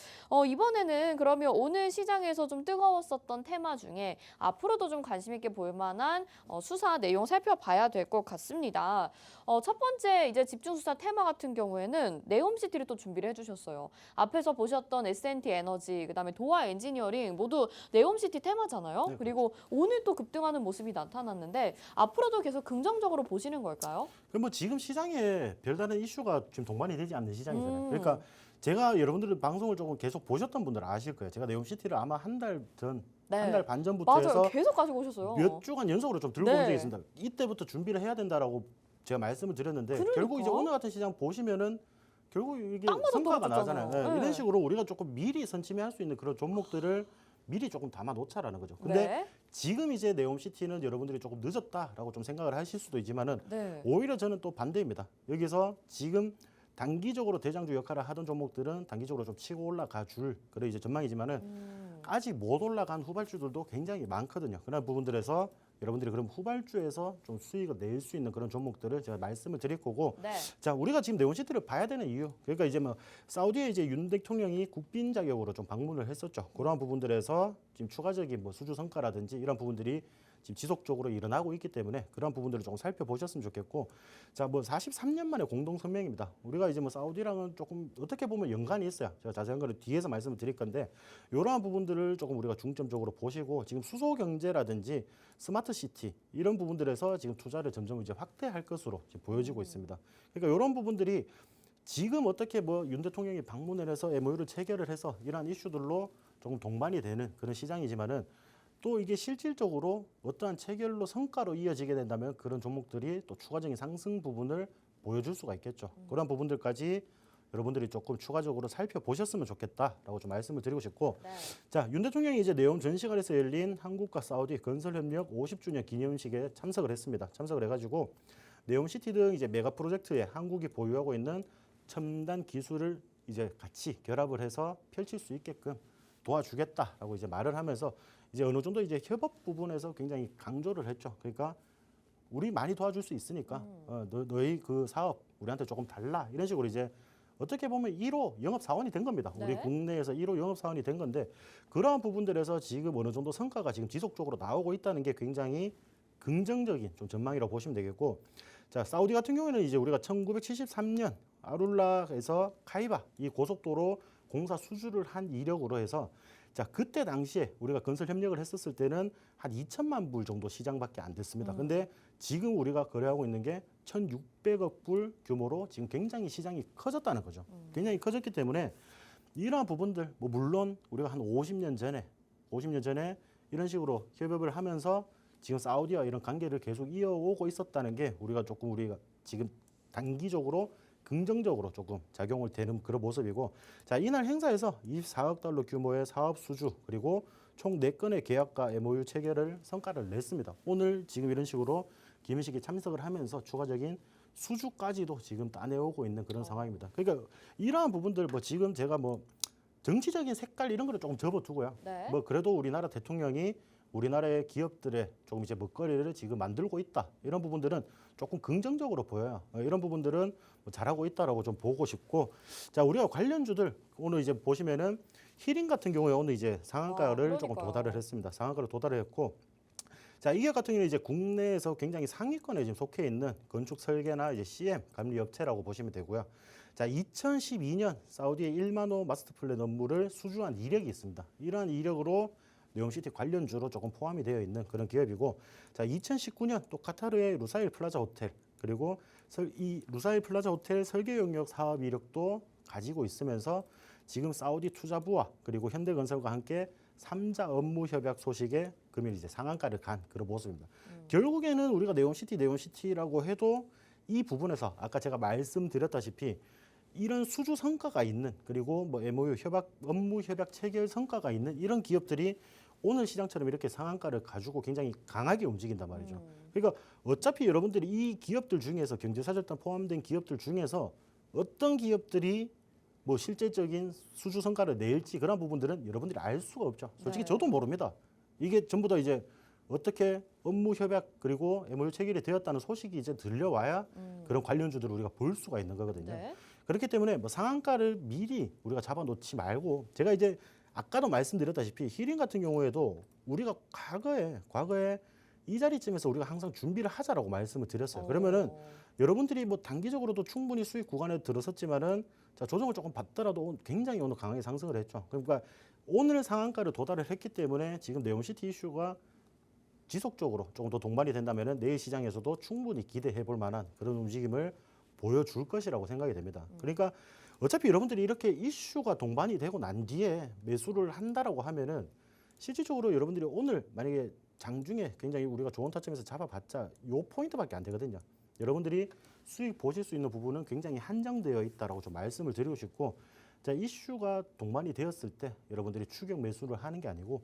이번에는 그러면 오늘 시장에서 좀 뜨거웠었던 테마 중에 앞으로도 좀 관심 있게 볼 만한 수사 내용 살펴봐야 될 것 같습니다. 첫 번째 이제 집중 수사 테마 같은 경우에는 네옴시티를 또 준비를 해주셨어요. 앞에서 보셨던 S&T 에너지, 그다음에 도화 엔지니어링 모두 네옴시티 테마잖아요. 네, 그리고 오늘 또 급등하는 모습이 나타났는데 앞으로도 계속 긍정적으로 보시는 걸까요? 그럼 뭐 지금 시장에 별다른 이슈가 지금 동반이 되지 않는 시장이잖아요. 음. 그러니까 제가 여러분들 방송을 조금 계속 보셨던 분들은 아실 거예요. 제가 네옴시티를 아마 한 달 전, 네. 한 달 반 전부터 맞아요. 해서 계속 가지고 오셨어요. 몇 주간 연속으로 좀 들고 온 네. 적이 있습니다. 이때부터 준비를 해야 된다라고 제가 말씀을 드렸는데 그러니까. 결국 이제 오늘 같은 시장 보시면은 결국 이게 딱 맞아 성과가 떨어졌잖아요. 나잖아요. 네. 이런 식으로 우리가 조금 미리 선침해할 수 있는 그런 종목들을 미리 조금 담아 놓자라는 거죠. 근데 네. 지금 이제 네옴시티는 여러분들이 조금 늦었다라고 좀 생각을 하실 수도 있지만은 네. 오히려 저는 또 반대입니다. 여기서 지금 단기적으로 대장주 역할을 하던 종목들은 단기적으로 좀 치고 올라가 줄 그런 이제 전망이지만은 아직 못 올라간 후발주들도 굉장히 많거든요. 그런 부분들에서 여러분들이 그럼 후발주에서 좀 수익을 낼 수 있는 그런 종목들을 제가 말씀을 드릴 거고, 네. 자 우리가 지금 네온시티를 봐야 되는 이유, 그러니까 이제 뭐 사우디에 이제 윤 대통령이 국빈 자격으로 좀 방문을 했었죠. 그러한 부분들에서 지금 추가적인 뭐 수주 성과라든지 이런 부분들이 지금 지속적으로 일어나고 있기 때문에 그런 부분들을 조금 살펴보셨으면 좋겠고, 자 뭐 43년 만에 공동 성명입니다. 우리가 이제 뭐 사우디랑은 조금 어떻게 보면 연관이 있어요. 제가 자세한 거는 뒤에서 말씀을 드릴 건데 이러한 부분들을 조금 우리가 중점적으로 보시고 지금 수소 경제라든지 스마트 시티 이런 부분들에서 지금 투자를 점점 이제 확대할 것으로 지금 보여지고 있습니다. 그러니까 이런 부분들이 지금 어떻게 뭐 윤 대통령이 방문을 해서 MOU를 체결을 해서 이러한 이슈들로 조금 동반이 되는 그런 시장이지만은 또 이게 실질적으로 어떠한 체결로 성과로 이어지게 된다면 그런 종목들이 또 추가적인 상승 부분을 보여줄 수가 있겠죠. 그런 부분들까지 여러분들이 조금 추가적으로 살펴보셨으면 좋겠다라고 좀 말씀을 드리고 싶고, 네. 자, 윤 대통령이 이제 네옴 전시관에서 열린 한국과 사우디 건설협력 50주년 기념식에 참석을 했습니다. 참석을 해가지고 네옴시티 등 이제 메가 프로젝트에 한국이 보유하고 있는 첨단 기술을 이제 같이 결합을 해서 펼칠 수 있게끔 도와주겠다라고 이제 말을 하면서 이제 어느 정도 이제 협업 부분에서 굉장히 강조를 했죠. 그러니까 우리 많이 도와줄 수 있으니까 너희 그 사업 우리한테 조금 달라 이런 식으로 이제 어떻게 보면 1호 영업 사원이 된 겁니다. 네. 우리 국내에서 1호 영업 사원이 된 건데 그러한 부분들에서 지금 어느 정도 성과가 지금 지속적으로 나오고 있다는 게 굉장히 긍정적인 좀 전망이라고 보시면 되겠고, 자 사우디 같은 경우에는 이제 우리가 1973년 아룰라에서 카이바 이 고속도로 공사 수주를 한 이력으로 해서 자 그때 당시에 우리가 건설 협력을 했었을 때는 한 2천만 불 정도 시장밖에 안 됐습니다. 근데 지금 우리가 거래하고 있는 게 1,600억 불 규모로 지금 굉장히 시장이 커졌다는 거죠. 굉장히 커졌기 때문에 이러한 부분들 뭐 물론 우리가 한 50년 전에 이런 식으로 협업을 하면서 지금 사우디와 이런 관계를 계속 이어오고 있었다는 게 우리가 지금 단기적으로 긍정적으로 조금 작용을 되는 그런 모습이고, 자 이날 행사에서 24억 달러 규모의 사업 수주 그리고 총 4건의 계약과 MOU 체결을 성과를 냈습니다. 오늘 지금 이런 식으로 기념식에 참석을 하면서 추가적인 수주까지도 지금 따내오고 있는 그런 상황입니다. 그러니까 이러한 부분들 뭐 지금 제가 뭐 정치적인 색깔 이런 거를 조금 접어두고요. 네. 뭐 그래도 우리나라 대통령이 우리나라의 기업들의 조금 이제 먹거리를 지금 만들고 있다. 이런 부분들은 조금 긍정적으로 보여요. 이런 부분들은 뭐 잘하고 있다라고 좀 보고 싶고, 자 우리가 관련주들 오늘 이제 보시면은 히링 같은 경우에 오늘 이제 상한가를 조금 그러니까요. 도달을 했습니다. 상한가를 도달을 했고, 자 이 기업 같은 경우는 이제 국내에서 굉장히 상위권에 지금 속해 있는 건축 설계나 이제 CM 감리 업체라고 보시면 되고요. 자 2012년 사우디의 1만 호 마스터 플랜 업무를 수주한 이력이 있습니다. 이러한 이력으로 네옴시티 관련주로 조금 포함이 되어 있는 그런 기업이고, 자 2019년 또 카타르의 루사일 플라자 호텔 그리고 이 루사일 플라자 호텔 설계 용역 사업 이력도 가지고 있으면서 지금 사우디 투자부와 그리고 현대건설과 함께 3자 업무 협약 소식에 금일 이제 상한가를 간 그런 모습입니다. 결국에는 우리가 네옴시티라고 해도 이 부분에서 아까 제가 말씀드렸다시피 이런 수주 성과가 있는 그리고 뭐 MOU 협약 업무 협약 체결 성과가 있는 이런 기업들이 오늘 시장처럼 이렇게 상한가를 가지고 굉장히 강하게 움직인단 말이죠. 그러니까 어차피 여러분들이 이 기업들 중에서 경제사절단 포함된 기업들 중에서 어떤 기업들이 뭐 실질적인 수주 성과를 낼지 그런 부분들은 여러분들이 알 수가 없죠. 솔직히 네. 저도 모릅니다. 이게 전부 다 이제 어떻게 업무 협약 그리고 MOU 체결이 되었다는 소식이 이제 들려와야 그런 관련주들을 우리가 볼 수가 있는 거거든요. 네. 그렇기 때문에 뭐 상한가를 미리 우리가 잡아놓지 말고 제가 이제 아까도 말씀드렸다시피 히링 같은 경우에도 우리가 과거에 이 자리쯤에서 우리가 항상 준비를 하자라고 말씀을 드렸어요. 그러면은 여러분들이 뭐 단기적으로도 충분히 수익 구간에 들어섰지만은 자, 조정을 조금 받더라도 굉장히 오늘 강하게 상승을 했죠. 그러니까 오늘 상한가를 도달을 했기 때문에 지금 네옴시티 이슈가 지속적으로 조금 더 동반이 된다면은 내일 시장에서도 충분히 기대해 볼 만한 그런 움직임을 보여줄 것이라고 생각이 됩니다. 그러니까 어차피 여러분들이 이렇게 이슈가 동반이 되고 난 뒤에 매수를 한다라고 하면은 실질적으로 여러분들이 오늘 만약에 장중에 굉장히 우리가 좋은 타점에서 잡아봤자 요 포인트밖에 안 되거든요. 여러분들이 수익 보실 수 있는 부분은 굉장히 한정되어 있다라고 좀 말씀을 드리고 싶고, 자, 이슈가 동반이 되었을 때 여러분들이 추격 매수를 하는 게 아니고,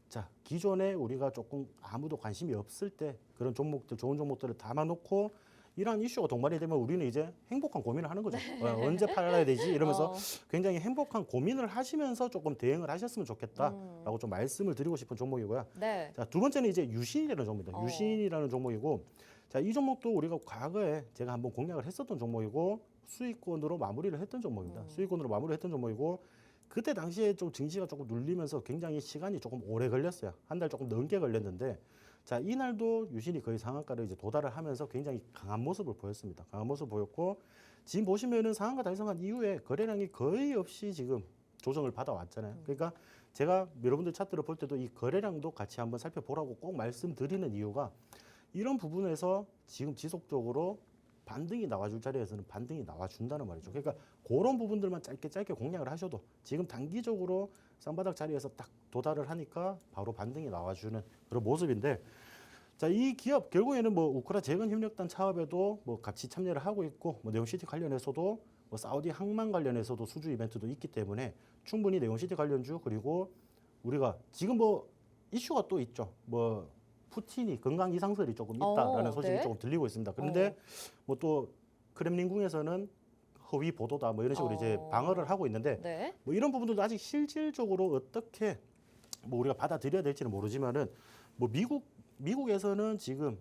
자, 기존에 우리가 조금 아무도 관심이 없을 때 그런 종목들, 좋은 종목들을 담아놓고 이러한 이슈가 동반이 되면 우리는 이제 행복한 고민을 하는 거죠. 언제 팔아야 되지? 이러면서 굉장히 행복한 고민을 하시면서 조금 대응을 하셨으면 좋겠다라고 좀 말씀을 드리고 싶은 종목이고요. 네. 자, 두 번째는 이제 유신이라는 종목입니다. 유신이라는 종목이고, 자, 이 종목도 우리가 과거에 제가 한번 공략을 했었던 종목이고 수익권으로 마무리를 했던 종목입니다. 수익권으로 마무리를 했던 종목이고, 그때 당시에 좀 증시가 조금 눌리면서 굉장히 시간이 조금 오래 걸렸어요. 한 달 조금 넘게 걸렸는데, 자, 이날도 유신이 거의 상한가를 이제 도달을 하면서 굉장히 강한 모습을 보였습니다. 강한 모습을 보였고, 지금 보시면은 상한가 달성한 이후에 거래량이 거의 없이 지금 조정을 받아왔잖아요. 그러니까 제가 여러분들 차트를 볼 때도 이 거래량도 같이 한번 살펴보라고 꼭 말씀드리는 이유가, 이런 부분에서 지금 지속적으로 반등이 나와줄 자리에서는 반등이 나와준다는 말이죠. 그러니까 그런 부분들만 짧게 공략을 하셔도 지금 단기적으로 쌍바닥 자리에서 딱 도달을 하니까 바로 반등이 나와주는 그런 모습인데, 자, 이 기업 결국에는 뭐 우크라 재건 협력단 사업에도 뭐 같이 참여를 하고 있고, 뭐 네옴시티 관련해서도 뭐 사우디 항만 관련해서도 수주 이벤트도 있기 때문에 충분히 네옴시티 관련주, 그리고 우리가 지금 뭐 이슈가 또 있죠. 뭐 푸틴이 건강 이상설이 조금 있다라는 소식이 네. 조금 들리고 있습니다. 그런데 뭐 또 크렘린궁에서는 허위 보도다 뭐 이런 식으로 이제 방어를 하고 있는데, 네. 뭐 이런 부분들도 아직 실질적으로 어떻게 뭐 우리가 받아들여야 될지는 모르지만은, 뭐 미국에서는 지금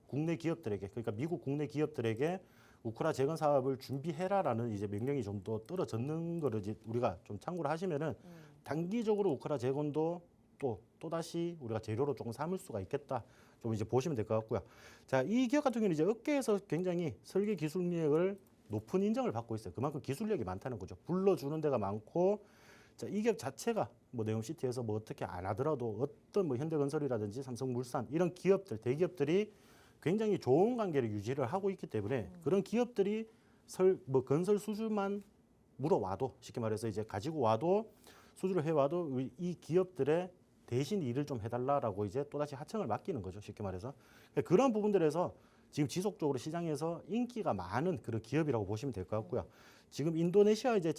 국내 기업들에게, 그러니까 미국 국내 기업들에게 우크라 재건 사업을 준비해라라는 이제 명령이 좀 더 떨어졌는 거를 이제 우리가 좀 참고를 하시면은 단기적으로 우크라 재건도 또다시 우리가 재료로 조금 삼을 수가 있겠다. 좀 이제 보시면 될 것 같고요. 자, 이 기업 같은 경우는 이제 업계에서 굉장히 설계 기술력을 높은 인정을 받고 있어요. 그만큼 기술력이 많다는 거죠. 불러주는 데가 많고, 자, 이 기업 자체가 뭐 네옴시티에서 뭐 어떻게 안 하더라도 어떤 뭐 현대건설이라든지 삼성물산 이런 기업들, 대기업들이 굉장히 좋은 관계를 유지를 하고 있기 때문에 그런 기업들이 뭐 건설 수주만 물어와도, 쉽게 말해서 이제 가지고 와도, 수주를 해와도 이 기업들의 대신 일을 좀 해달라라고 이제 또다시 하청을 맡기는 거죠. 쉽게 말해서. 그런 부분들에서 지금 지속적으로 시장에서 인기가 많은 그런 기업이라고 보시면 될 것 같고요. 지금 인도네시아 이제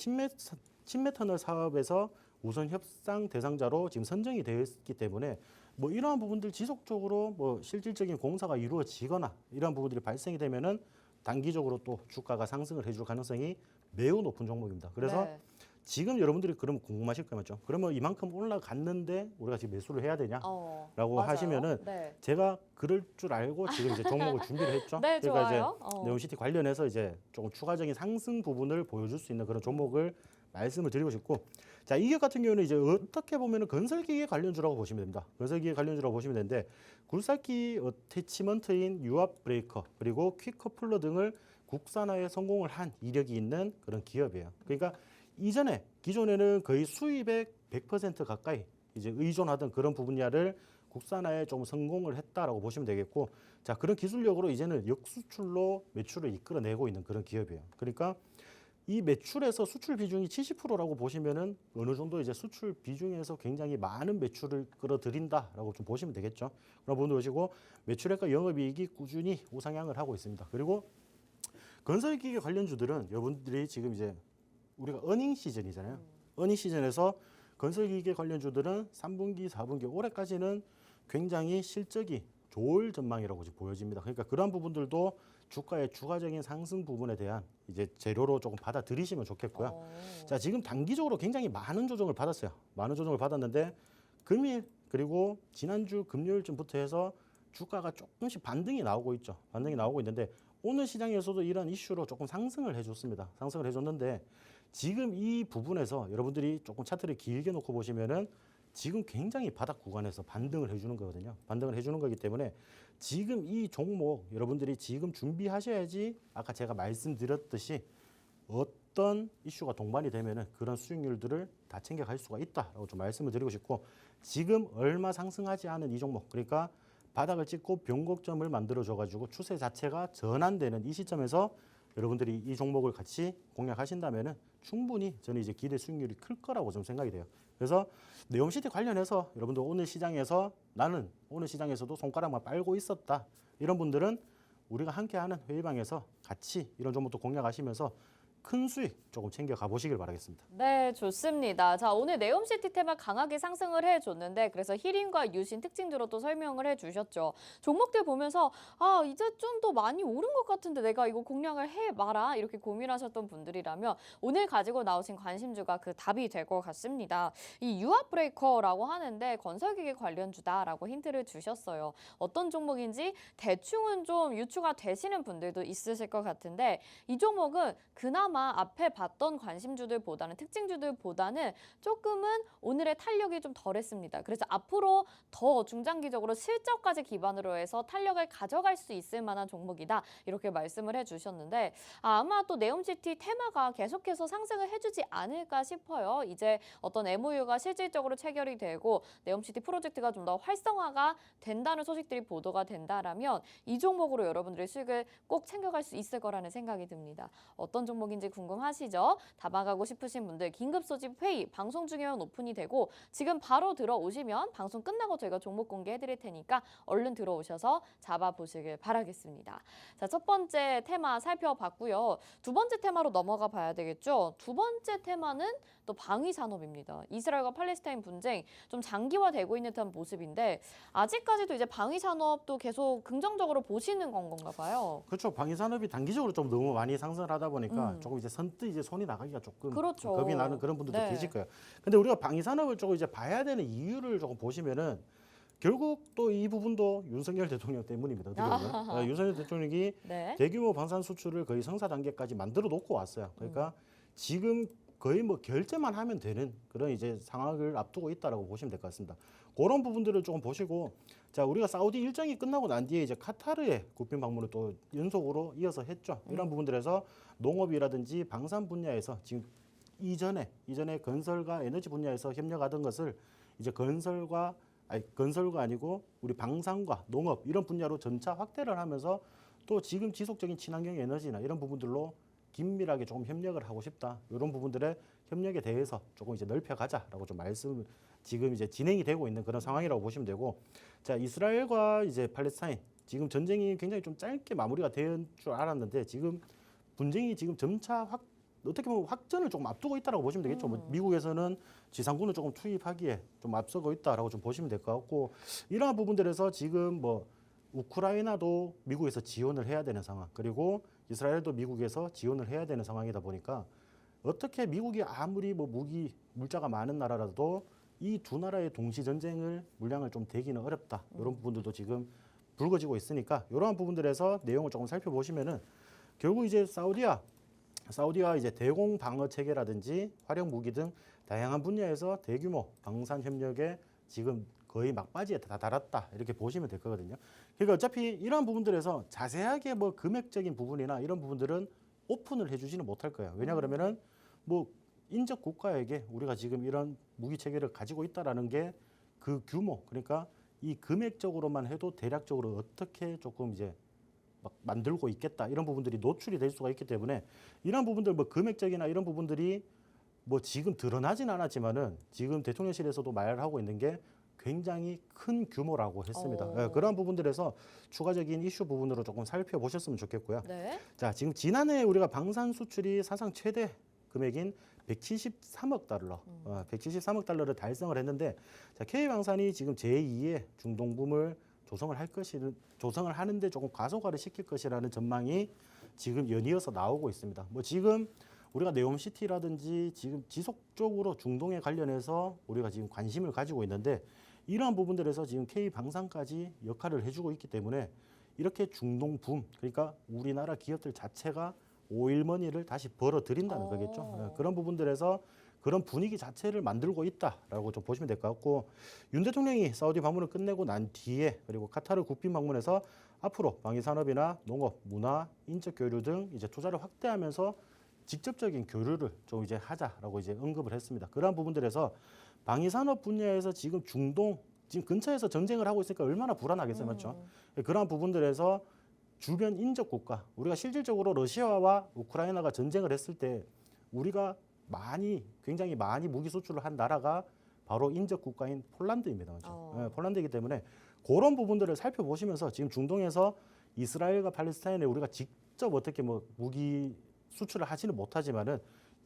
친메터널 사업에서 우선 협상 대상자로 지금 선정이 되어 있기 때문에 뭐 이러한 부분들 지속적으로 뭐 실질적인 공사가 이루어지거나 이러한 부분들이 발생이 되면은 단기적으로 또 주가가 상승을 해줄 가능성이 매우 높은 종목입니다. 그래서 네. 지금 여러분들이 그러면 궁금하실 거죠. 맞죠? 그러면 이만큼 올라갔는데 우리가 지금 매수를 해야 되냐라고 맞아요. 하시면은, 네. 제가 그럴 줄 알고 지금 이제 종목을 준비를 했죠. 네, 그러니까 좋아요. 이제 네옴시티 관련해서 이제 조금 추가적인 상승 부분을 보여줄 수 있는 그런 종목을 말씀을 드리고 싶고, 자, 이 기업 같은 경우는 이제 어떻게 보면은 건설기계 관련주라고 보시면 됩니다. 건설기계 관련주라고 보시면 되는데, 굴삭기 어태치먼트인 유압 브레이커 그리고 퀵커플러 등을 국산화에 성공을 한 이력이 있는 그런 기업이에요. 그러니까 이전에 기존에는 거의 수입의 100% 가까이 이제 의존하던 그런 분야를 국산화에 좀 성공을 했다라고 보시면 되겠고, 자, 그런 기술력으로 이제는 역수출로 매출을 이끌어내고 있는 그런 기업이에요. 그러니까 이 매출에서 수출 비중이 70%라고 보시면은 어느 정도 이제 수출 비중에서 굉장히 많은 매출을 끌어들인다라고 좀 보시면 되겠죠. 그런 부분도 보시고, 매출액과 영업이익이 꾸준히 우상향을 하고 있습니다. 그리고 건설기계 관련주들은 여러분들이 지금 이제 우리가 어닝 시즌이잖아요. 어닝 시즌에서 건설기계 관련주들은 3분기, 4분기 올해까지는 굉장히 실적이 좋을 전망이라고 보여집니다. 그러니까 그러한 부분들도 주가의 추가적인 상승 부분에 대한 이제 재료로 조금 받아들이시면 좋겠고요. 자, 지금 단기적으로 굉장히 많은 조정을 받았어요. 많은 조정을 받았는데 금일 그리고 지난주 금요일쯤부터 해서 주가가 조금씩 반등이 나오고 있죠. 반등이 나오고 있는데 오늘 시장에서도 이런 이슈로 조금 상승을 해줬습니다. 상승을 해줬는데 지금 이 부분에서 여러분들이 조금 차트를 길게 놓고 보시면은 지금 굉장히 바닥 구간에서 반등을 해주는 거거든요. 반등을 해주는 거기 때문에 지금 이 종목 여러분들이 지금 준비하셔야지 아까 제가 말씀드렸듯이 어떤 이슈가 동반이 되면은 그런 수익률들을 다 챙겨갈 수가 있다라고 좀 말씀을 드리고 싶고 지금 얼마 상승하지 않은 이 종목 그러니까 바닥을 찍고 변곡점을 만들어줘 가지고 추세 자체가 전환되는 이 시점에서 여러분들이 이 종목을 같이 공략하신다면은 충분히 저는 이제 기대 수익률이 클 거라고 좀 생각이 돼요. 그래서 네옴시티 관련해서 여러분들 오늘 시장에서 나는 오늘 시장에서도 손가락만 빨고 있었다. 이런 분들은 우리가 함께하는 회의방에서 같이 이런 종목도 공략하시면서 큰 수익 조금 챙겨 가보시길 바라겠습니다. 네, 좋습니다. 자, 오늘 네옴시티 테마 강하게 상승을 해줬는데 그래서 히링과 유신 특징들로 또 설명을 해주셨죠. 종목들 보면서 이제 좀 더 많이 오른 것 같은데 내가 이거 공략을 해 마라 이렇게 고민하셨던 분들이라면 오늘 가지고 나오신 관심주가 그 답이 될 것 같습니다. 이 유압 브레이커라고 하는데 건설기계 관련주다라고 힌트를 주셨어요. 어떤 종목인지 대충은 좀 유추가 되시는 분들도 있으실 것 같은데 이 종목은 그나마 앞에 봤던 관심주들보다는 특징주들보다는 조금은 오늘의 탄력이 좀 덜했습니다. 그래서 앞으로 더 중장기적으로 실적까지 기반으로 해서 탄력을 가져갈 수 있을 만한 종목이다 이렇게 말씀을 해주셨는데 아마 또 네옴시티 테마가 계속해서 상승을 해주지 않을까 싶어요. 이제 어떤 MOU가 실질적으로 체결이 되고 네옴시티 프로젝트가 좀 더 활성화가 된다는 소식들이 보도가 된다라면 이 종목으로 여러분들의 수익을 꼭 챙겨갈 수 있을 거라는 생각이 듭니다. 어떤 종목인지 궁금하시죠? 담아가고 싶으신 분들 긴급 소집 회의 방송 중이면 오픈이 되고 지금 바로 들어오시면 방송 끝나고 저희가 종목 공개해 드릴 테니까 얼른 들어오셔서 잡아보시길 바라겠습니다. 자, 첫 번째 테마 살펴봤고요. 두 번째 테마로 넘어가 봐야 되겠죠. 두 번째 테마는 또 방위 산업입니다. 이스라엘과 팔레스타인 분쟁 좀 장기화되고 있는 듯한 모습인데 아직까지도 이제 방위 산업도 계속 긍정적으로 보시는 건가 봐요. 그렇죠. 방위 산업이 단기적으로 좀 너무 많이 상승을 하다 보니까 조금 이제 선뜻 이제 손이 나가기가 조금 그렇죠. 겁이 나는 그런 분들도 네. 계실 거예요. 근데 우리가 방위 산업을 조금 이제 봐야 되는 이유를 조금 보시면은 결국 또 이 부분도 윤석열 대통령 때문입니다. 어떻게 보면 윤석열 대통령이 네. 대규모 방산 수출을 거의 성사 단계까지 만들어 놓고 왔어요. 그러니까 지금 거의 뭐 결제만 하면 되는 그런 이제 상황을 앞두고 있다라고 보시면 될 것 같습니다. 그런 부분들을 조금 보시고 자 우리가 사우디 일정이 끝나고 난 뒤에 이제 카타르에 국빈 방문을 또 연속으로 이어서 했죠. 이런 부분들에서 농업이라든지 방산 분야에서 지금 이전에 건설과 에너지 분야에서 협력하던 것을 이제 건설과 아니고 우리 방산과 농업 이런 분야로 점차 확대를 하면서 또 지금 지속적인 친환경 에너지나 이런 부분들로 긴밀하게 조금 협력을 하고 싶다. 이런 부분들의 협력에 대해서 조금 이제 넓혀가자라고 좀 말씀 지금 이제 진행이 되고 있는 그런 상황이라고 보시면 되고 자 이스라엘과 이제 팔레스타인 지금 전쟁이 굉장히 좀 짧게 마무리가 된 줄 알았는데 지금 분쟁이 지금 점차 어떻게 보면 확전을 조금 앞두고 있다라고 보시면 되겠죠. 뭐 미국에서는 지상군을 조금 투입하기에 좀 앞서고 있다라고 좀 보시면 될 것 같고 이러한 부분들에서 지금 뭐 우크라이나도 미국에서 지원을 해야 되는 상황 그리고 이스라엘도 미국에서 지원을 해야 되는 상황이다 보니까 어떻게 미국이 아무리 뭐 물자가 많은 나라라도 이 두 나라의 동시 전쟁을 물량을 좀 대기는 어렵다. 이런 부분들도 지금 불거지고 있으니까 이러한 부분들에서 내용을 조금 살펴보시면은 결국 이제 사우디와 이제 대공 방어 체계라든지 화력 무기 등 다양한 분야에서 대규모 방산 협력에 지금 거의 막바지에 다 달았다 이렇게 보시면 될 거거든요. 그러니까 어차피 이러한 부분들에서 자세하게 뭐 금액적인 부분이나 이런 부분들은 오픈을 해주지는 못할 거예요. 왜냐 그러면은 뭐 인접 국가에게 우리가 지금 이런 무기 체계를 가지고 있다라는 게 그 규모 그러니까 이 금액적으로만 해도 대략적으로 어떻게 조금 이제 막 만들고 있겠다 이런 부분들이 노출이 될 수가 있기 때문에 이런 부분들 뭐 금액적이나 이런 부분들이 뭐 지금 드러나진 않았지만은 지금 대통령실에서도 말을 하고 있는 게 굉장히 큰 규모라고 했습니다. 네, 그런 부분들에서 추가적인 이슈 부분으로 조금 살펴보셨으면 좋겠고요. 네. 자, 지금 지난해 우리가 방산 수출이 사상 최대 금액인 173억 달러, 173억 달러를 달성을 했는데, 자, K방산이 지금 제2의 중동붐을 조성을 하는데 조금 가속화를 시킬 것이라는 전망이 지금 연이어서 나오고 있습니다. 뭐 지금 우리가 네옴시티라든지 지금 지속적으로 중동에 관련해서 우리가 지금 관심을 가지고 있는데 이러한 부분들에서 지금 K방산까지 역할을 해주고 있기 때문에 이렇게 중동 붐, 그러니까 우리나라 기업들 자체가 오일머니를 다시 벌어들인다는 거겠죠. 예, 그런 부분들에서 그런 분위기 자체를 만들고 있다라고 좀 보시면 될 것 같고, 윤 대통령이 사우디 방문을 끝내고 난 뒤에 그리고 카타르 국빈 방문에서 앞으로 방위 산업이나 농업, 문화, 인적 교류 등 이제 투자를 확대하면서 직접적인 교류를 좀 이제 하자라고 이제 언급을 했습니다. 그러한 부분들에서 방위 산업 분야에서 지금 중동 지금 근처에서 전쟁을 하고 있으니까 얼마나 불안하겠어요, 맞죠? 그러한 부분들에서 주변 인접 국가, 우리가 실질적으로 러시아와 우크라이나가 전쟁을 했을 때 우리가 굉장히 많이 무기 수출을 한 나라가 바로 인접 국가인 폴란드입니다, 맞죠? 예, 폴란드이기 때문에 그런 부분들을 살펴보시면서 지금 중동에서 이스라엘과 팔레스타인에 우리가 직접 어떻게 뭐 무기 수출을 하지는 못하지만은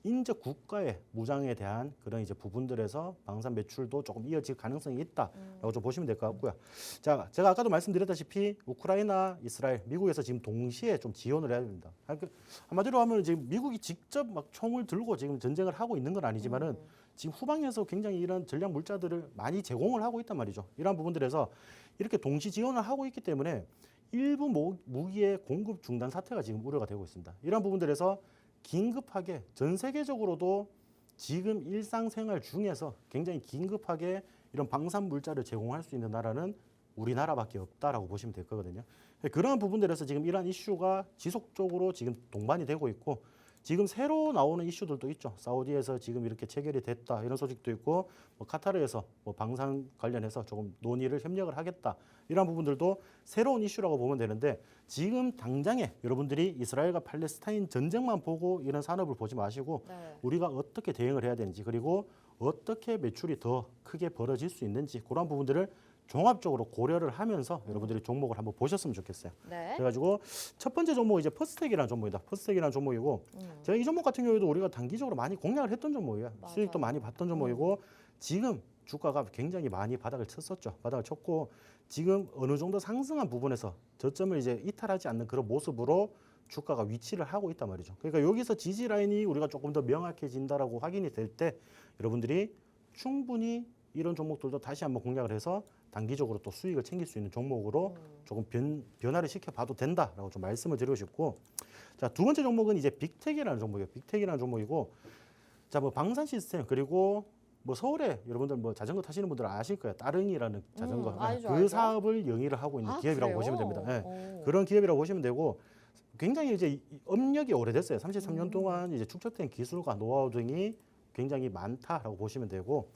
인접 국가의 무장에 대한 그런 이제 부분들에서 방산 매출도 조금 이어질 가능성이 있다라고 좀 보시면 될 것 같고요. 자, 제가 아까도 말씀드렸다시피 우크라이나, 이스라엘, 미국에서 지금 동시에 좀 지원을 해야 됩니다. 한마디로 하면 지금 미국이 직접 막 총을 들고 지금 전쟁을 하고 있는 건 아니지만은 지금 후방에서 굉장히 이런 전략 물자들을 많이 제공을 하고 있단 말이죠. 이러한 부분들에서 이렇게 동시 지원을 하고 있기 때문에 일부 무기의 공급 중단 사태가 지금 우려가 되고 있습니다. 이러한 부분들에서 긴급하게 전 세계적으로도 지금 일상생활 중에서 굉장히 긴급하게 이런 방산 물자를 제공할 수 있는 나라는 우리나라밖에 없다라고 보시면 될 거거든요. 그러한 부분들에서 지금 이러한 이슈가 지속적으로 지금 동반이 되고 있고 지금 새로 나오는 이슈들도 있죠. 사우디에서 지금 이렇게 체결이 됐다 이런 소식도 있고 뭐 카타르에서 뭐 방산 관련해서 조금 논의를 협력을 하겠다 이런 부분들도 새로운 이슈라고 보면 되는데 지금 당장에 여러분들이 이스라엘과 팔레스타인 전쟁만 보고 이런 산업을 보지 마시고 우리가 어떻게 대응을 해야 되는지 그리고 어떻게 매출이 더 크게 벌어질 수 있는지 그런 부분들을 종합적으로 고려를 하면서 여러분들이 종목을 한번 보셨으면 좋겠어요. 그래가지고 첫 번째 종목 이제 퍼스텍이라는 종목이다. 퍼스텍이라는 종목이고 제가 이 종목 같은 경우에도 우리가 단기적으로 많이 공략을 했던 종목이에요. 맞아요. 수익도 많이 봤던 종목이고 지금 주가가 굉장히 많이 바닥을 쳤었죠. 바닥을 쳤고 지금 어느 정도 상승한 부분에서 저점을 이제 이탈하지 않는 그런 모습으로 주가가 위치를 하고 있단 말이죠. 그러니까 여기서 지지 라인이 우리가 조금 더 명확해진다라고 확인이 될 때 여러분들이 충분히 이런 종목들도 다시 한번 공략을 해서 단기적으로 또 수익을 챙길 수 있는 종목으로 조금 변화를 시켜봐도 된다라고 좀 말씀을 드리고 싶고, 자, 두 번째 종목은 이제 빅텍이라는 종목이에요. 빅텍이라는 종목이고, 자, 뭐 방산 시스템 그리고 뭐 서울에 여러분들 뭐 자전거 타시는 분들은 아실 거예요. 따릉이라는 자전거 알죠, 그 알죠. 사업을 영위를 하고 있는 기업이라고 그래요? 보시면 됩니다. 네. 오. 그런 기업이라고 보시면 되고. 굉장히 이제 업력이 오래됐어요. 33년 동안 이제 축적된 기술과 노하우 등이 굉장히 많다라고 보시면 되고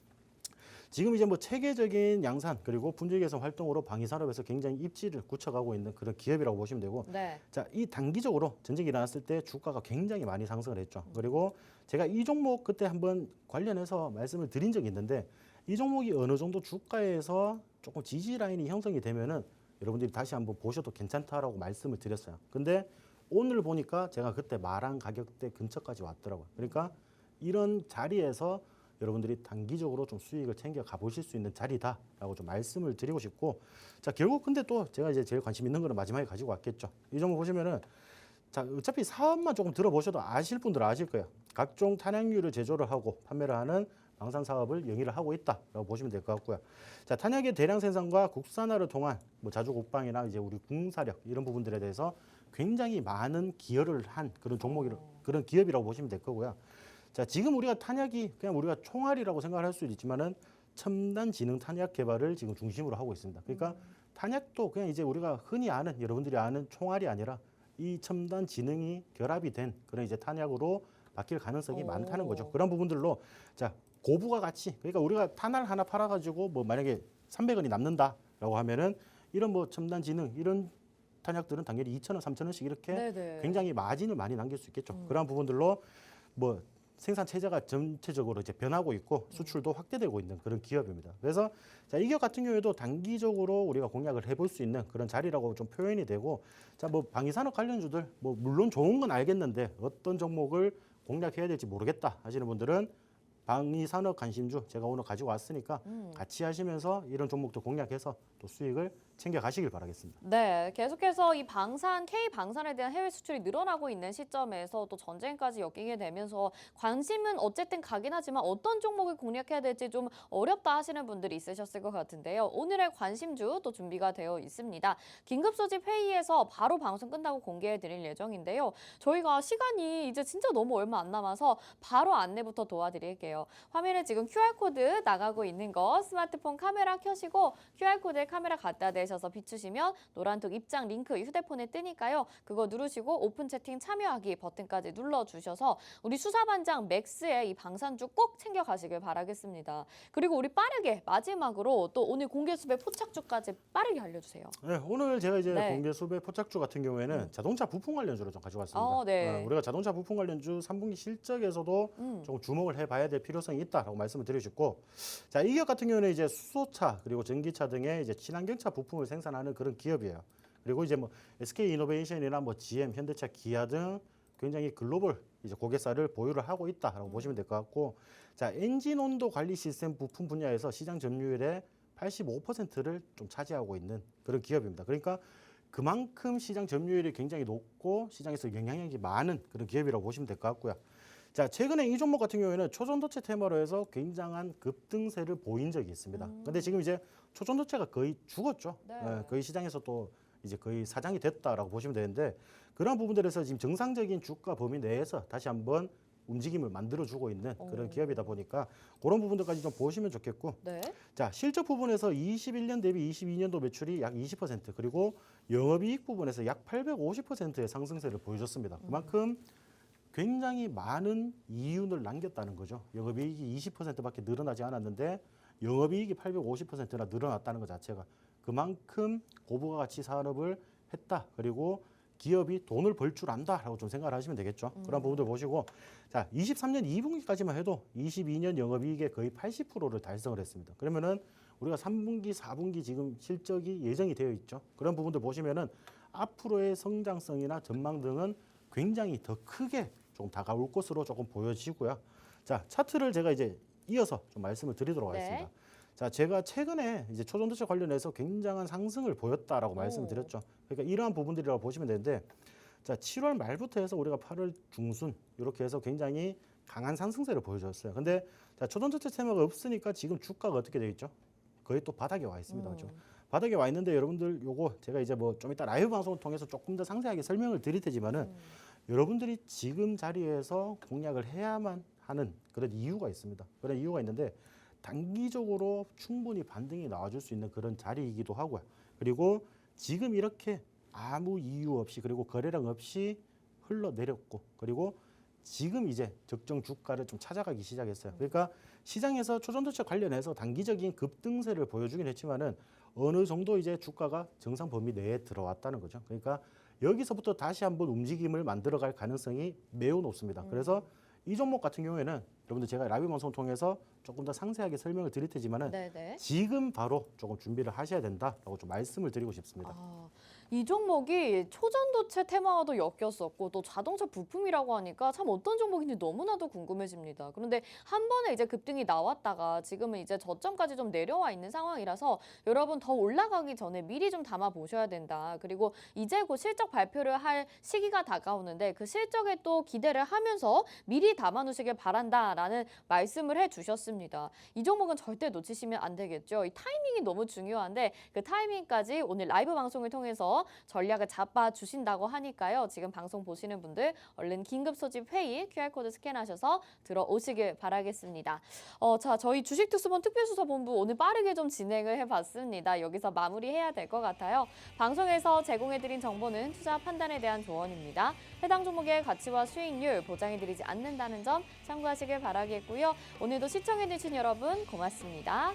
지금 이제 뭐 체계적인 양산 그리고 분질 개선 활동으로 방위 산업에서 굉장히 입지를 굳혀가고 있는 그런 기업이라고 보시면 되고 자, 이 단기적으로 전쟁이 일어났을 때 주가가 굉장히 많이 상승을 했죠. 그리고 제가 이 종목 그때 한번 관련해서 말씀을 드린 적이 있는데 이 종목이 어느 정도 주가에서 조금 지지 라인이 형성이 되면은 여러분들이 다시 한번 보셔도 괜찮다라고 말씀을 드렸어요. 근데 오늘 보니까 제가 그때 말한 가격대 근처까지 왔더라고요. 그러니까 이런 자리에서 여러분들이 단기적으로 좀 수익을 챙겨 가보실 수 있는 자리다라고 좀 말씀을 드리고 싶고 자, 결국 근데 또 제가 이제 제일 관심 있는 거는 마지막에 가지고 왔겠죠. 이 종목 보시면은 자, 어차피 사업만 조금 들어보셔도 아실 분들은 아실 거예요. 각종 탄약류를 제조를 하고 판매를 하는 방산 사업을 영위를 하고 있다라고 보시면 될 것 같고요. 자, 탄약의 대량 생산과 국산화를 통한 뭐 자주 국방이나 이제 우리 군사력 이런 부분들에 대해서 굉장히 많은 기여를 한 그런 그런 기업이라고 보시면 될 거고요. 자, 지금 우리가 탄약이 그냥 우리가 총알이라고 생각을 할 수도 있지만은 첨단 지능 탄약 개발을 지금 중심으로 하고 있습니다. 그러니까 탄약도 그냥 이제 우리가 흔히 아는 여러분들이 아는 총알이 아니라 이 첨단 지능이 결합이 된 그런 이제 탄약으로 바뀔 가능성이 많다는 거죠. 그런 부분들로 자, 고부가 가치. 그러니까 우리가 탄알 하나 팔아가지고 뭐 만약에 300원이 남는다라고 하면은 이런 뭐 첨단 지능 이런 탄약들은 당연히 2,000원, 3,000원씩 이렇게 굉장히 마진을 많이 남길 수 있겠죠. 그런 부분들로 뭐 생산 체제가 전체적으로 이제 변하고 있고 수출도 확대되고 있는 그런 기업입니다. 그래서 자, 이 기업 같은 경우에도 단기적으로 우리가 공략을 해볼 수 있는 그런 자리라고 좀 표현이 되고 자, 뭐 방위산업 관련주들 뭐 물론 좋은 건 알겠는데 어떤 종목을 공략해야 될지 모르겠다 하시는 분들은 방위산업 관심주 제가 오늘 가지고 왔으니까 같이 하시면서 이런 종목도 공략해서 또 수익을 챙겨가시길 바라겠습니다. 네, 계속해서 이 방산, K방산에 대한 해외 수출이 늘어나고 있는 시점에서 또 전쟁까지 엮이게 되면서 관심은 어쨌든 가긴 하지만 어떤 종목을 공략해야 될지 좀 어렵다 하시는 분들이 있으셨을 것 같은데요. 오늘의 관심주 또 준비가 되어 있습니다. 긴급 소집 회의에서 바로 방송 끝나고 공개해 드릴 예정인데요. 저희가 시간이 이제 진짜 너무 얼마 안 남아서 바로 안내부터 도와드릴게요. 화면에 지금 QR코드 나가고 있는 거 스마트폰 카메라 켜시고 QR코드에 카메라 갖다 대셔서 비추시면 노란톡 입장 링크 휴대폰에 뜨니까요. 그거 누르시고 오픈 채팅 참여하기 버튼까지 눌러주셔서 우리 수사반장 맥스의 이 방산주 꼭 챙겨가시길 바라겠습니다. 그리고 우리 빠르게 마지막으로 또 오늘 공개 수배 포착주까지 빠르게 알려주세요. 네, 오늘 제가 이제 네. 공개 수배 포착주 같은 경우에는 자동차 부품 관련주로 좀 가져왔습니다. 네. 우리가 자동차 부품 관련주 3분기 실적에서도 조금 주목을 해봐야 될 필요성이 있다라고 말씀을 드리고 싶고, 자, 이 기업 같은 경우는 이제 수소차 그리고 전기차 등의 이제 친환경차 부품을 생산하는 그런 기업이에요. 그리고 이제 뭐 SK 이노베이션이나 뭐 GM, 현대차, 기아 등 굉장히 글로벌 이제 고객사를 보유를 하고 있다라고 보시면 될 것 같고, 자, 엔진 온도 관리 시스템 부품 분야에서 시장 점유율의 85%를 좀 차지하고 있는 그런 기업입니다. 그러니까 그만큼 시장 점유율이 굉장히 높고 시장에서 영향력이 많은 그런 기업이라고 보시면 될 것 같고요. 자, 최근에 이 종목 같은 경우에는 초전도체 테마로 해서 굉장한 급등세를 보인 적이 있습니다. 근데 지금 이제 초전도체가 거의 죽었죠. 네. 거의 시장에서 또 이제 거의 사장이 됐다라고 보시면 되는데, 그런 부분들에서 지금 정상적인 주가 범위 내에서 다시 한번 움직임을 만들어주고 있는 그런 기업이다 보니까 그런 부분들까지 좀 보시면 좋겠고, 네. 자, 실적 부분에서 21년 대비 22년도 매출이 약 20%, 그리고 영업이익 부분에서 약 850%의 상승세를 보여줬습니다. 그만큼 굉장히 많은 이윤을 남겼다는 거죠. 영업이익이 20%밖에 늘어나지 않았는데 영업이익이 850%나 늘어났다는 것 자체가 그만큼 고부가가치 산업을 했다. 그리고 기업이 돈을 벌 줄 안다라고 좀 생각을 하시면 되겠죠. 그런 부분들 보시고, 자, 23년 2분기까지만 해도 22년 영업이익의 거의 80%를 달성을 했습니다. 그러면은 우리가 3분기, 4분기 지금 실적이 예정이 되어 있죠. 그런 부분들 보시면은 앞으로의 성장성이나 전망 등은 굉장히 더 크게 좀 다가올 것으로 조금 보여지고요. 자, 차트를 제가 이제 이어서 좀 말씀을 드리도록 하겠습니다. 자, 제가 최근에 이제 초전도체 관련해서 굉장한 상승을 보였다라고 말씀을 드렸죠. 그러니까 이러한 부분들이라고 보시면 되는데, 자, 7월 말부터 해서 우리가 8월 중순 이렇게 해서 굉장히 강한 상승세를 보여줬어요. 근데 자, 초전도체 테마가 없으니까 지금 주가가 어떻게 되어 있죠? 거의 또 바닥에 와 있습니다. 그렇죠? 바닥에 와 있는데 여러분들 요거 제가 이제 뭐 좀 이따 라이브 방송을 통해서 조금 더 상세하게 설명을 드릴 테지만은 여러분들이 지금 자리에서 공략을 해야만 하는 그런 이유가 있습니다. 그런 이유가 있는데 단기적으로 충분히 반등이 나와줄 수 있는 그런 자리이기도 하고요. 그리고 지금 이렇게 아무 이유 없이 그리고 거래량 없이 흘러내렸고, 그리고 지금 이제 적정 주가를 좀 찾아가기 시작했어요. 그러니까 시장에서 초전도체 관련해서 단기적인 급등세를 보여주긴 했지만은 어느 정도 이제 주가가 정상 범위 내에 들어왔다는 거죠. 그러니까 여기서부터 다시 한번 움직임을 만들어갈 가능성이 매우 높습니다. 그래서 이 종목 같은 경우에는 여러분들 제가 라이브 방송을 통해서 조금 더 상세하게 설명을 드릴 테지만은 네네. 지금 바로 조금 준비를 하셔야 된다라고 좀 말씀을 드리고 싶습니다. 이 종목이 초전도체 테마와도 엮였었고 또 자동차 부품이라고 하니까 참 어떤 종목인지 너무나도 궁금해집니다. 그런데 한 번에 이제 급등이 나왔다가 지금은 이제 저점까지 좀 내려와 있는 상황이라서 여러분 더 올라가기 전에 미리 좀 담아 보셔야 된다. 그리고 이제 곧 실적 발표를 할 시기가 다가오는데 그 실적에 또 기대를 하면서 미리 담아 놓으시길 바란다라는 말씀을 해주셨습니다. 이 종목은 절대 놓치시면 안 되겠죠. 이 타이밍이 너무 중요한데 그 타이밍까지 오늘 라이브 방송을 통해서 전략을 잡아주신다고 하니까요. 지금 방송 보시는 분들 얼른 긴급 소집 회의 QR코드 스캔하셔서 들어오시길 바라겠습니다. 자, 저희 주식특수본 특별수사본부 오늘 빠르게 좀 진행을 해봤습니다. 여기서 마무리해야 될 것 같아요. 방송에서 제공해드린 정보는 투자 판단에 대한 조언입니다. 해당 종목의 가치와 수익률 보장해드리지 않는다는 점 참고하시길 바라겠고요. 오늘도 시청해주신 여러분 고맙습니다.